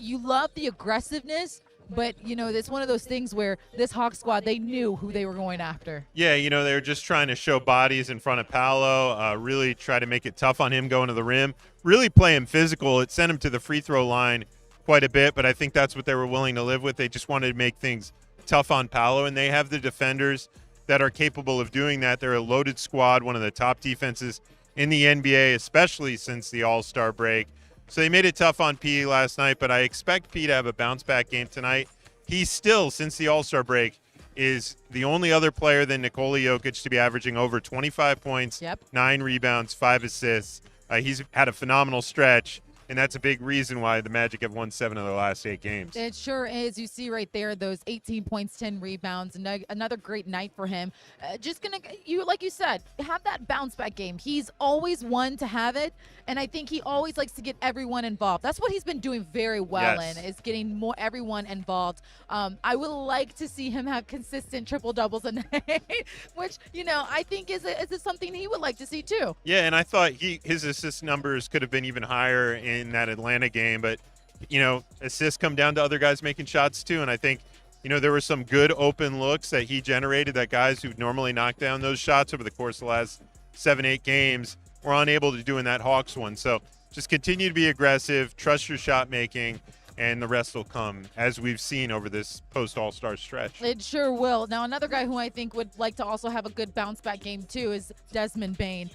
You love the aggressiveness, but, it's one of those things where this Hawks squad, they knew who they were going after. Yeah, they were just trying to show bodies in front of Paolo, really try to make it tough on him going to the rim, really play him physical. It sent him to the free throw line quite a bit, but I think that's what they were willing to live with. They just wanted to make things tough on Paolo, and they have the defenders that are capable of doing that. They're a loaded squad, one of the top defenses in the NBA, especially since the All-Star break. So they made it tough on P last night, but I expect P to have a bounce-back game tonight. He still, since the All-Star break, is the only other player than Nikola Jokic to be averaging over 25 points, 9 rebounds, 5 assists. He's had a phenomenal stretch, and that's a big reason why the Magic have won 7 of their last 8 games. It sure is. You see right there those 18 points, 10 rebounds, another great night for him. Like you said, have that bounce back game. He's always one to have it, and I think he always likes to get everyone involved. That's what he's been doing very well in, is getting everyone involved. I would like to see him have consistent triple doubles a night, which I think is something he would like to see too. Yeah, and I thought his assist numbers could have been even higher in that Atlanta game, but assists come down to other guys making shots too, and I think there were some good open looks that he generated that guys who normally knock down those shots over the course of the last 7-8 games were unable to do in that Hawks one. So just continue to be aggressive, trust your shot making, and the rest will come, as we've seen over this post-All-Star stretch. It sure will. Now, another guy who I think would like to also have a good bounce-back game, too, is Desmond Bane.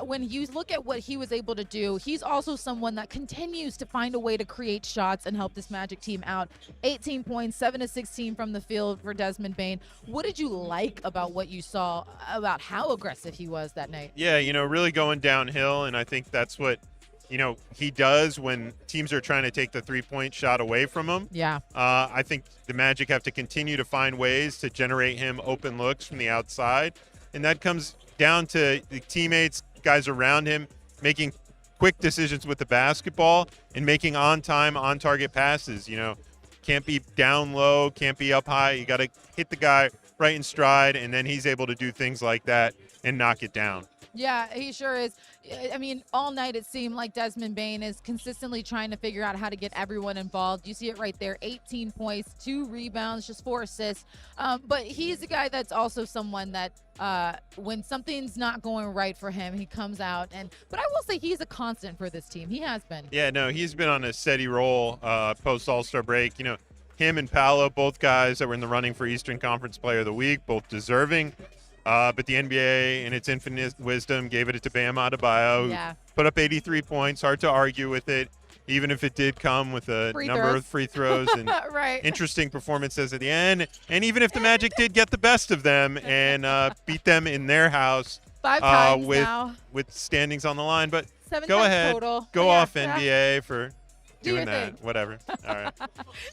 When you look at what he was able to do, he's also someone that continues to find a way to create shots and help this Magic team out. 18 points, 7 of 16 from the field for Desmond Bane. What did you like about what you saw, about how aggressive he was that night? Yeah, really going downhill, and I think that's what he does when teams are trying to take the three-point shot away from him. Yeah. I think the Magic have to continue to find ways to generate him open looks from the outside, and that comes down to the teammates, guys around him, making quick decisions with the basketball and making on-time, on-target passes. Can't be down low, can't be up high. You got to hit the guy right in stride, and then he's able to do things like that and knock it down. Yeah, he sure is. I mean, all night it seemed like Desmond Bane is consistently trying to figure out how to get everyone involved. You see it right there, 18 points, 2 rebounds, just 4 assists. But he's a guy that's also someone that when something's not going right for him, he comes out. But I will say he's a constant for this team. He has been. Yeah, no, he's been on a steady roll post-All-Star break. Him and Paolo, both guys that were in the running for Eastern Conference Player of the Week, both deserving. But the NBA, in its infinite wisdom, gave it to Bam Adebayo, who put up 83 points. Hard to argue with it, even if it did come with a number of free throws and interesting performances at the end. And even if the Magic did get the best of them and beat them in their house 5 times now. with standings on the line. But 7 go times ahead, total. go off NBA for Do doing your that. thing. Whatever. All right.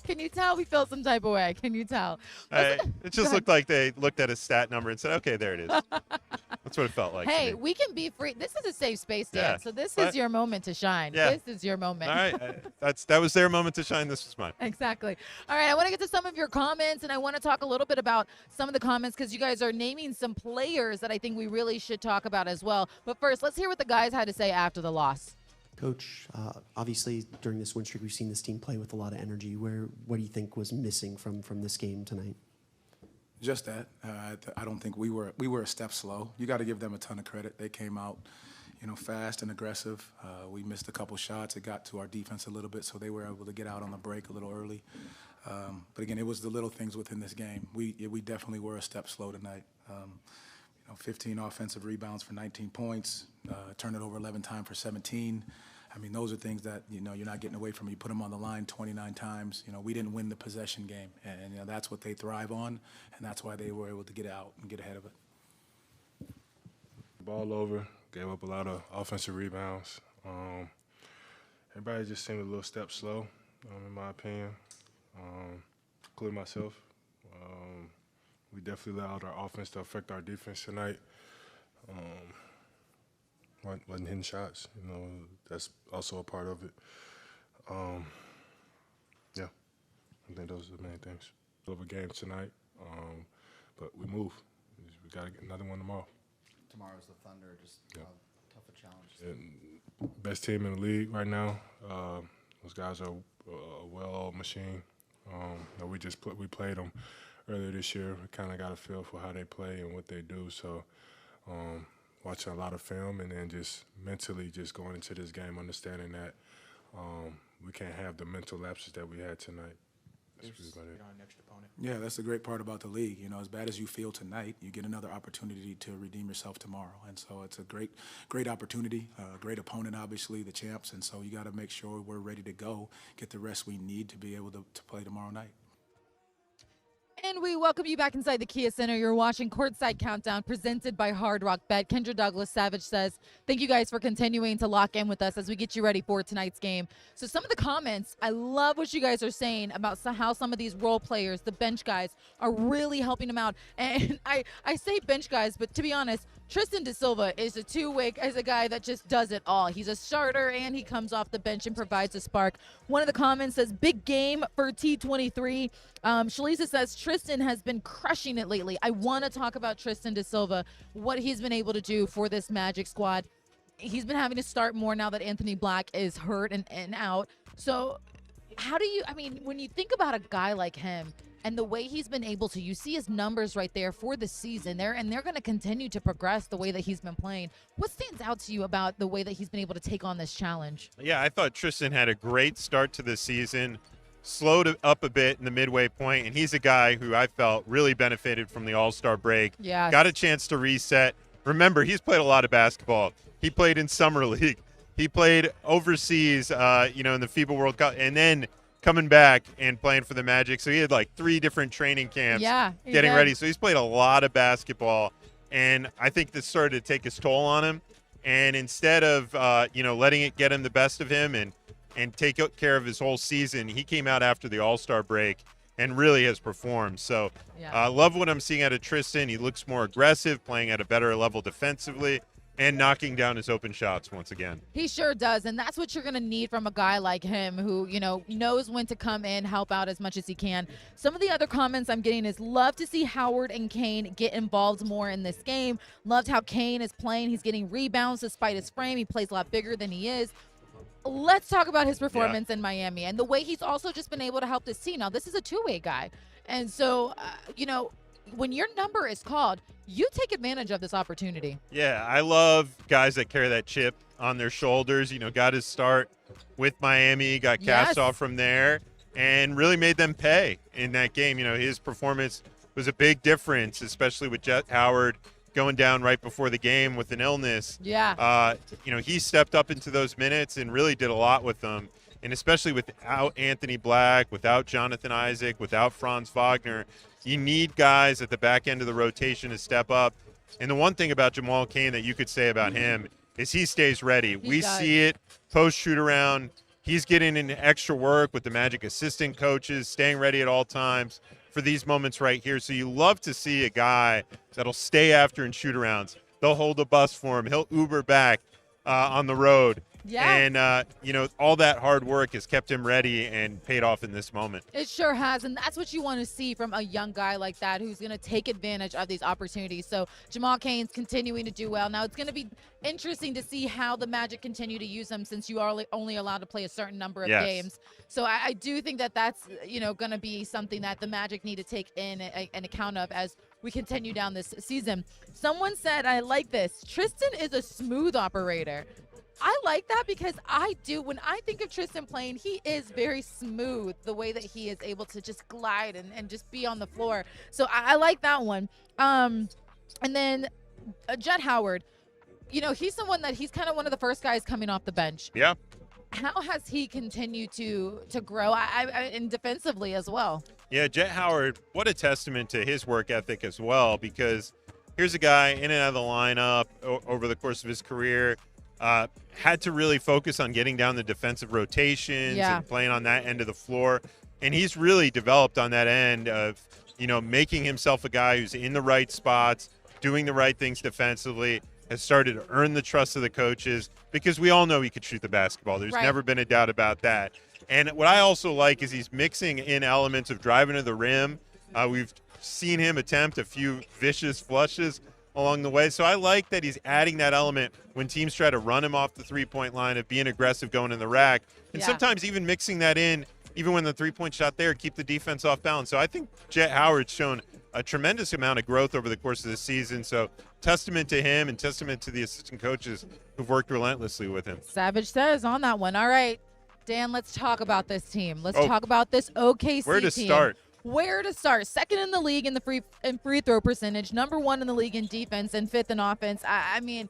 Can you tell we feel some type of way? Can you tell? It just looked like they looked at a stat number and said, okay, there it is. That's what it felt like. Hey, we can be free. This is a safe space, Dan. Yeah. So this is your moment to shine. Yeah. This is your moment. All right. That was their moment to shine. This was mine. Exactly. All right, I want to get to some of your comments, and I want to talk a little bit about some of the comments because you guys are naming some players that I think we really should talk about as well. But first, let's hear what the guys had to say after the loss. Coach, obviously during this win streak, we've seen this team play with a lot of energy. What do you think was missing from this game tonight? Just that. I don't think we were a step slow. You got to give them a ton of credit. They came out, fast and aggressive. We missed a couple shots. It got to our defense a little bit, so they were able to get out on the break a little early. But again, it was the little things within this game. We definitely were a step slow tonight. 15 offensive rebounds for 19 points, turn it over 11 times for 17. I mean, those are things that, you're not getting away from. You put them on the line 29 times. We didn't win the possession game, and that's what they thrive on, and that's why they were able to get out and get ahead of it. Ball over, gave up a lot of offensive rebounds. Everybody just seemed a little step slow, in my opinion. including myself. We definitely allowed our offense to affect our defense tonight. Wasn't hitting shots, that's also a part of it. Yeah, I think those are the main things. Of a game tonight, but we move. We got to get another one tomorrow. Tomorrow's the Thunder, just tough a challenge. And best team in the league right now. Those guys are a well-oiled machine. We played them earlier this year. We kind of got a feel for how they play and what they do. So watching a lot of film and then just mentally just going into this game, understanding that we can't have the mental lapses that we had tonight. That's really about it. Next opponent. Yeah, that's the great part about the league. As bad as you feel tonight, you get another opportunity to redeem yourself tomorrow. And so it's a great opportunity, great opponent, obviously, the champs. And so you got to make sure we're ready to go, get the rest we need to be able to play tomorrow night. And we welcome you back inside the Kia Center. You're watching Courtside Countdown presented by Hard Rock Bet. Kendra Douglas Savage says, thank you guys for continuing to lock in with us as we get you ready for tonight's game. So some of the comments, I love what you guys are saying about how some of these role players, the bench guys, are really helping them out. And I say bench guys, but to be honest, Tristan Da Silva is a two-way, as a guy that just does it all. He's a starter, and he comes off the bench and provides a spark. One of the comments says, big game for T23. Shalisa says, Tristan has been crushing it lately. I want to talk about Tristan Da Silva, what he's been able to do for this Magic squad. He's been having to start more now that Anthony Black is hurt and out. So how do you, when you think about a guy like him, and the way he's been able to, you see his numbers right there for the season there, and they're going to continue to progress the way that he's been playing. What stands out to you about the way that he's been able to take on this challenge? Yeah, I thought Tristan had a great start to the season, slowed up a bit in the midway point, and he's a guy who I felt really benefited from the All-Star break. Yes. Got a chance to reset. Remember, he's played a lot of basketball. He played in Summer League. He played overseas, in the FIBA World Cup, and then coming back and playing for the Magic. So he had like 3 different training camps getting ready. So he's played a lot of basketball, and I think this started to take its toll on him. And instead of, letting it get him the best of him and take care of his whole season, he came out after the All-Star break and really has performed. So I love what I'm seeing out of Tristan. He looks more aggressive, playing at a better level defensively, and knocking down his open shots once again. He sure does, and that's what you're going to need from a guy like him who, knows when to come in, help out as much as he can. Some of the other comments I'm getting is love to see Howard and Kane get involved more in this game. Loved how Kane is playing. He's getting rebounds despite his frame. He plays a lot bigger than he is. Let's talk about his performance in Miami and the way he's also just been able to help this team. Now, this is a two-way guy, and so, when your number is called, you take advantage of this opportunity. Yeah, I love guys that carry that chip on their shoulders. Got his start with Miami, got cast off from there, and really made them pay in that game. His performance was a big difference, especially with Jet Howard going down right before the game with an illness. Yeah. He stepped up into those minutes and really did a lot with them. And especially without Anthony Black, without Jonathan Isaac, without Franz Wagner, you need guys at the back end of the rotation to step up. And the one thing about Jamal Cain that you could say about him is he stays ready. We see it post shoot around. He's getting in extra work with the Magic assistant coaches, staying ready at all times for these moments right here. So you love to see a guy that'll stay after in shoot arounds. They'll hold a bus for him. He'll Uber back on the road. Yeah. And, all that hard work has kept him ready and paid off in this moment. It sure has, and that's what you want to see from a young guy like that who's going to take advantage of these opportunities. So Jamal Cain's continuing to do well. Now, it's going to be interesting to see how the Magic continue to use him since you are only allowed to play a certain number of games. So I do think that that's, going to be something that the Magic need to take in an account of as we continue down this season. Someone said, I like this, Tristan is a smooth operator. I like that because when I think of Tristan playing, he is very smooth, the way that he is able to just glide and just be on the floor. So I like that one. And then Jet Howard, he's someone that he's kind of one of the first guys coming off the bench. Yeah. How has he continued to grow and defensively as well? Yeah, Jet Howard, what a testament to his work ethic as well, because here's a guy in and out of the lineup over the course of his career. Had to really focus on getting down the defensive rotations and playing on that end of the floor. And he's really developed on that end of, making himself a guy who's in the right spots, doing the right things defensively, has started to earn the trust of the coaches because we all know he could shoot the basketball. There's never been a doubt about that. And what I also like is he's mixing in elements of driving to the rim. We've seen him attempt a few vicious flushes along the way. So I like that he's adding that element when teams try to run him off the three-point line of being aggressive going in the rack. And sometimes even mixing that in, even when the three-point shot there, keep the defense off balance. So I think Jet Howard's shown a tremendous amount of growth over the course of the season. So testament to him and testament to the assistant coaches who've worked relentlessly with him. Savage says on that one. All right, Dan, let's talk about this team. Let's talk about this OKC team. Where to start? Where to start? Second in the league in the free throw percentage, number 1 in the league in defense, and 5th in offense. I mean,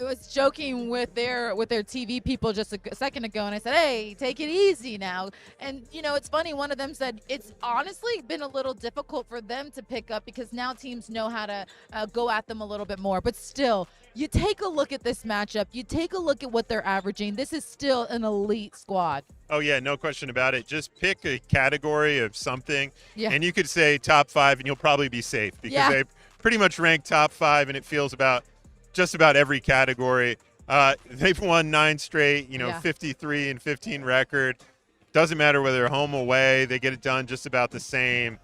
I was joking with their TV people just a second ago, and I said, hey, take it easy now. And, it's funny. One of them said it's honestly been a little difficult for them to pick up because now teams know how to go at them a little bit more. But still, you take a look at this matchup. You take a look at what they're averaging. This is still an elite squad. Oh, yeah, no question about it. Just pick a category of something, and you could say top 5, and you'll probably be safe because they pretty much rank top 5, and it feels just about every category. They've won 9 straight, 53-15 record. Doesn't matter whether they're home or away. They get it done just about the same.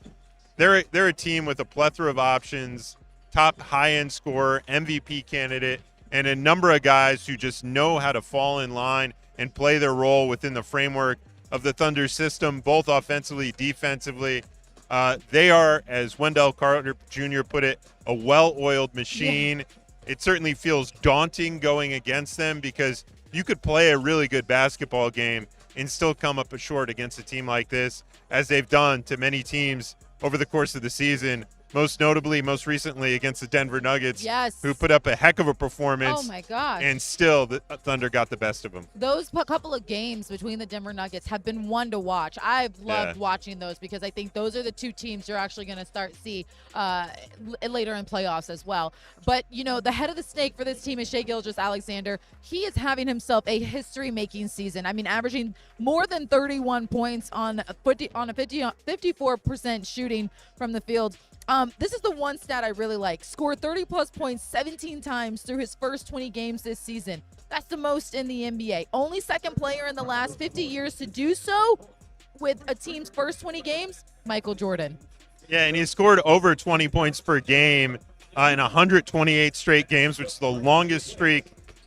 They're a team with a plethora of options, top high-end scorer, MVP candidate, and a number of guys who just know how to fall in line and play their role within the framework of the Thunder system, both offensively, defensively. They are, as Wendell Carter Jr. put it, a well-oiled machine. It certainly feels daunting going against them because you could play a really good basketball game and still come up short against a team like this, as they've done to many teams over the course of the season. Most notably, most recently against the Denver Nuggets, who put up a heck of a performance. Oh, my gosh. And still, the Thunder got the best of them. Those couple of games between the Denver Nuggets have been one to watch. I've loved watching those because I think those are the 2 teams you're actually going to start see later in playoffs as well. But, the head of the snake for this team is Shai Gilgeous-Alexander. He is having himself a history-making season. I mean, averaging more than 31 points on a 54% shooting from the field. This is the one stat I really like. Scored 30-plus points 17 times through his first 20 games this season. That's the most in the NBA. Only second player in the last 50 years to do so with a team's first 20 games, Michael Jordan. Yeah, and he scored over 20 points per game in 128 straight games, which is the longest streak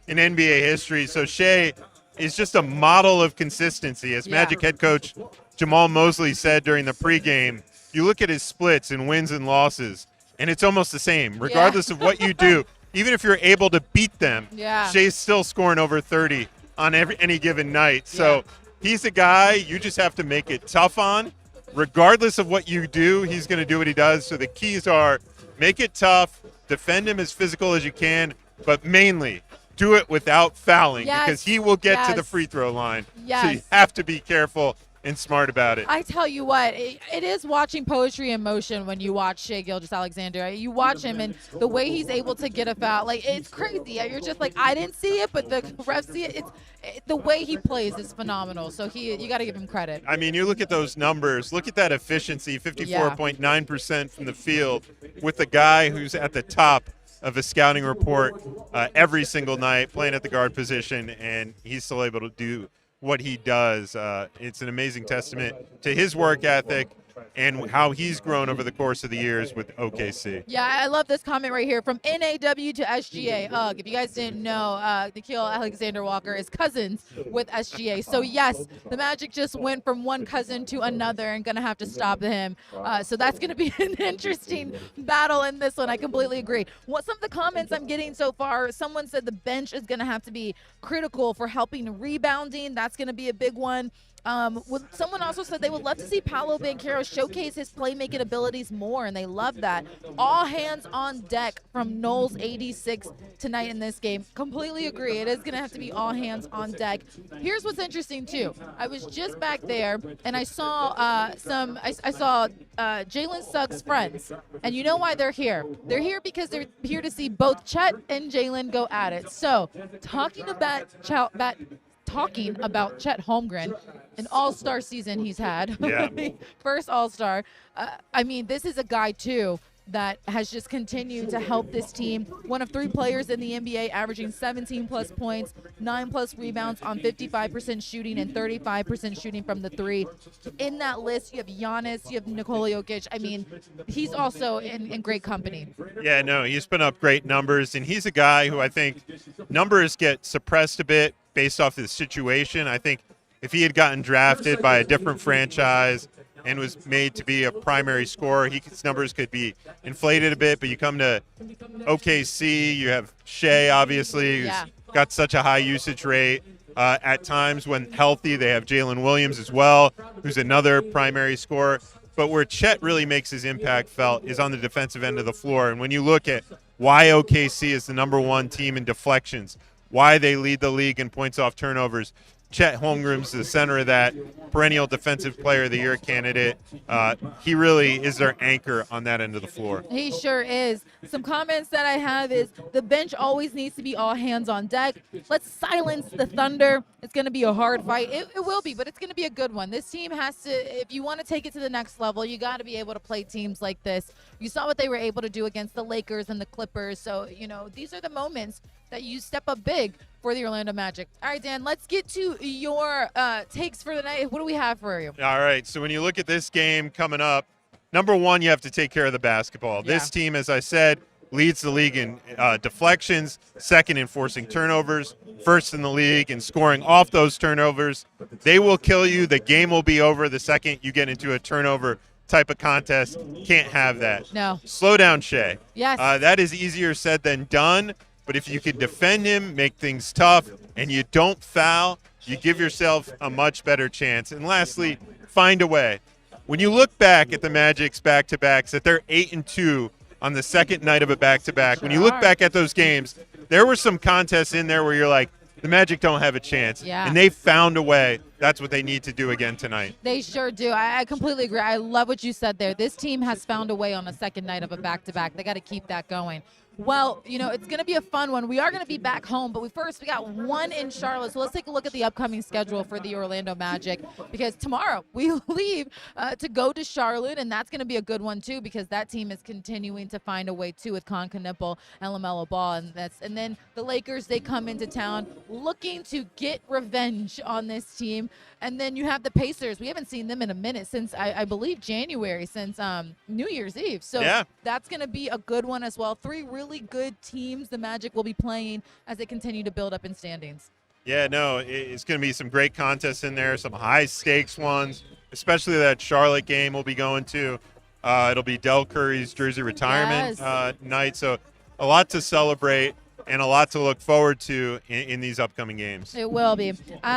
in NBA history. So Shai is just a model of consistency. As Magic head coach Jamal Mosley said during the pregame, you look at his splits and wins and losses, and it's almost the same, regardless of what you do. Even if you're able to beat them, Shai's still scoring over 30 on any given night. So he's a guy you just have to make it tough on. Regardless of what you do, he's going to do what he does. So the keys are make it tough, defend him as physical as you can, but mainly do it without fouling because he will get to the free throw line. So you have to be careful and smart about it. I tell you what, it is watching poetry in motion when you watch Shai Gilgeous-Alexander. You watch him and the way he's able to get a foul, it's crazy. You're just like, I didn't see it, but the refs see it. The way he plays is phenomenal. So you got to give him credit. I mean, you look at those numbers. Look at that efficiency, 54.9% from the field with the guy who's at the top of a scouting report every single night, playing at the guard position, and he's still able to do what he does. It's an amazing testament to his work ethic and how he's grown over the course of the years with OKC. Yeah, I love this comment right here from NAW to SGA. Ugh, if you guys didn't know, Nickeil Alexander-Walker is cousins with SGA. So, yes, the Magic just went from one cousin to another and going to have to stop him. So that's going to be an interesting battle in this one. I completely agree. Some of the comments I'm getting so far, someone said the bench is going to have to be critical for helping rebounding. That's going to be a big one. Someone also said they would love to see Paolo Banchero showcase his playmaking abilities more, and they love that. All hands on deck from Knowles 86 tonight in this game. Completely agree. It is going to have to be all hands on deck. Here's what's interesting, too. I was just back there, and I saw Jalen Suggs' friends, and you know why they're here. They're here because they're here to see both Chet and Jalen go at it. So, talking about Chet Holmgren, an all-star season he's had. Yeah. First all-star. I mean, this is a guy, too, that has just continued to help this team. One of 3 players in the NBA averaging 17-plus points, 9-plus rebounds on 55% shooting and 35% shooting from the 3. In that list, you have Giannis, you have Nikola Jokic. I mean, he's also in great company. Yeah, no, he's put up great numbers, and he's a guy who I think numbers get suppressed a bit based off the situation. I think if he had gotten drafted by a different franchise and was made to be a primary scorer, his numbers could be inflated a bit. But you come to OKC, you have Shea, obviously, who's got such a high usage rate. At times when healthy, they have Jalen Williams as well, who's another primary scorer. But where Chet really makes his impact felt is on the defensive end of the floor. And when you look at why OKC is the #1 team in deflections, why they lead the league in points off turnovers, Chet Holmgren's the center of that, perennial Defensive Player of the Year candidate. He really is their anchor on that end of the floor. He sure is. Some comments that I have is the bench always needs to be all hands on deck. Let's silence the Thunder. It's going to be a hard fight. It will be, but it's going to be a good one. This team has to, if you want to take it to the next level, you got to be able to play teams like this. You saw what they were able to do against the Lakers and the Clippers. So, these are the moments that you step up big for the Orlando Magic. All right, Dan, let's get to your takes for the night. What do we have for you? All right, so when you look at this game coming up, #1, you have to take care of the basketball. Yeah. This team, as I said, leads the league in deflections, second in forcing turnovers, first in the league in scoring off those turnovers. They will kill you. The game will be over the second you get into a turnover type of contest. Can't have that. No. Slow down, Shea. Yes. That is easier said than done. But if you can defend him, make things tough, and you don't foul, you give yourself a much better chance. And lastly, find a way. When you look back at the Magic's back-to-backs, that they're 8-2 on the second night of a back-to-back. When you look back at those games, there were some contests in there where you're like, the Magic don't have a chance. Yeah. And they found a way. That's what they need to do again tonight. They sure do. I completely agree. I love what you said there. This team has found a way on the second night of a back-to-back. They got to keep that going. Well, it's going to be a fun one. We are going to be back home, but we got one in Charlotte. So let's take a look at the upcoming schedule for the Orlando Magic, because tomorrow we leave to go to Charlotte, and that's going to be a good one too, because that team is continuing to find a way too with Con Knuppel and LaMelo Ball, and then the Lakers, they come into town looking to get revenge on this team. And then you have the Pacers. We haven't seen them in a minute since, I believe, January, since New Year's Eve. So that's going to be a good one as well. 3 really good teams the Magic will be playing as they continue to build up in standings. Yeah, no, it's going to be some great contests in there, some high-stakes ones, especially that Charlotte game we'll be going to. It'll be Del Curry's jersey retirement night, so a lot to celebrate and a lot to look forward to in these upcoming games. It will be.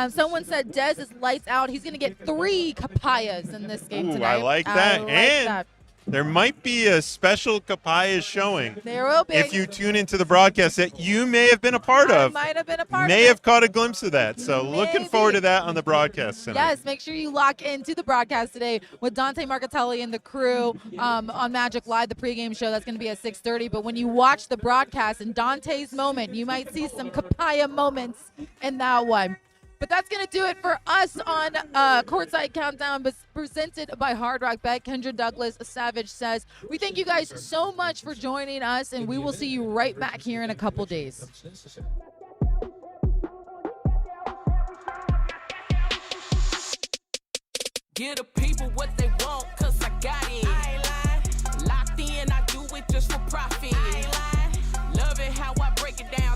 Someone said Dez is lights out. He's going to get 3 Capayas in this game tonight. I like that. There might be a special Capayas showing. There will be. If you tune into the broadcast that you may have been a part of. Might have been a part may of have caught a glimpse of that. So looking forward to that on the broadcast tonight. Yes, make sure you lock into the broadcast today with Dante Marcatelli and the crew on Magic Live, the pregame show. That's going to be at 6:30. But when you watch the broadcast in Dante's moment, you might see some Capaya moments in that one. But that's going to do it for us on Courtside Countdown, presented by Hard Rock Bet. Kendra Douglas Savage says, we thank you guys so much for joining us, and we will see you right back here in a couple days. Give the people what they want, cause I got it. I ain't lying. Locked in, I do it just for profit. I ain't lying. Love it how I break it down.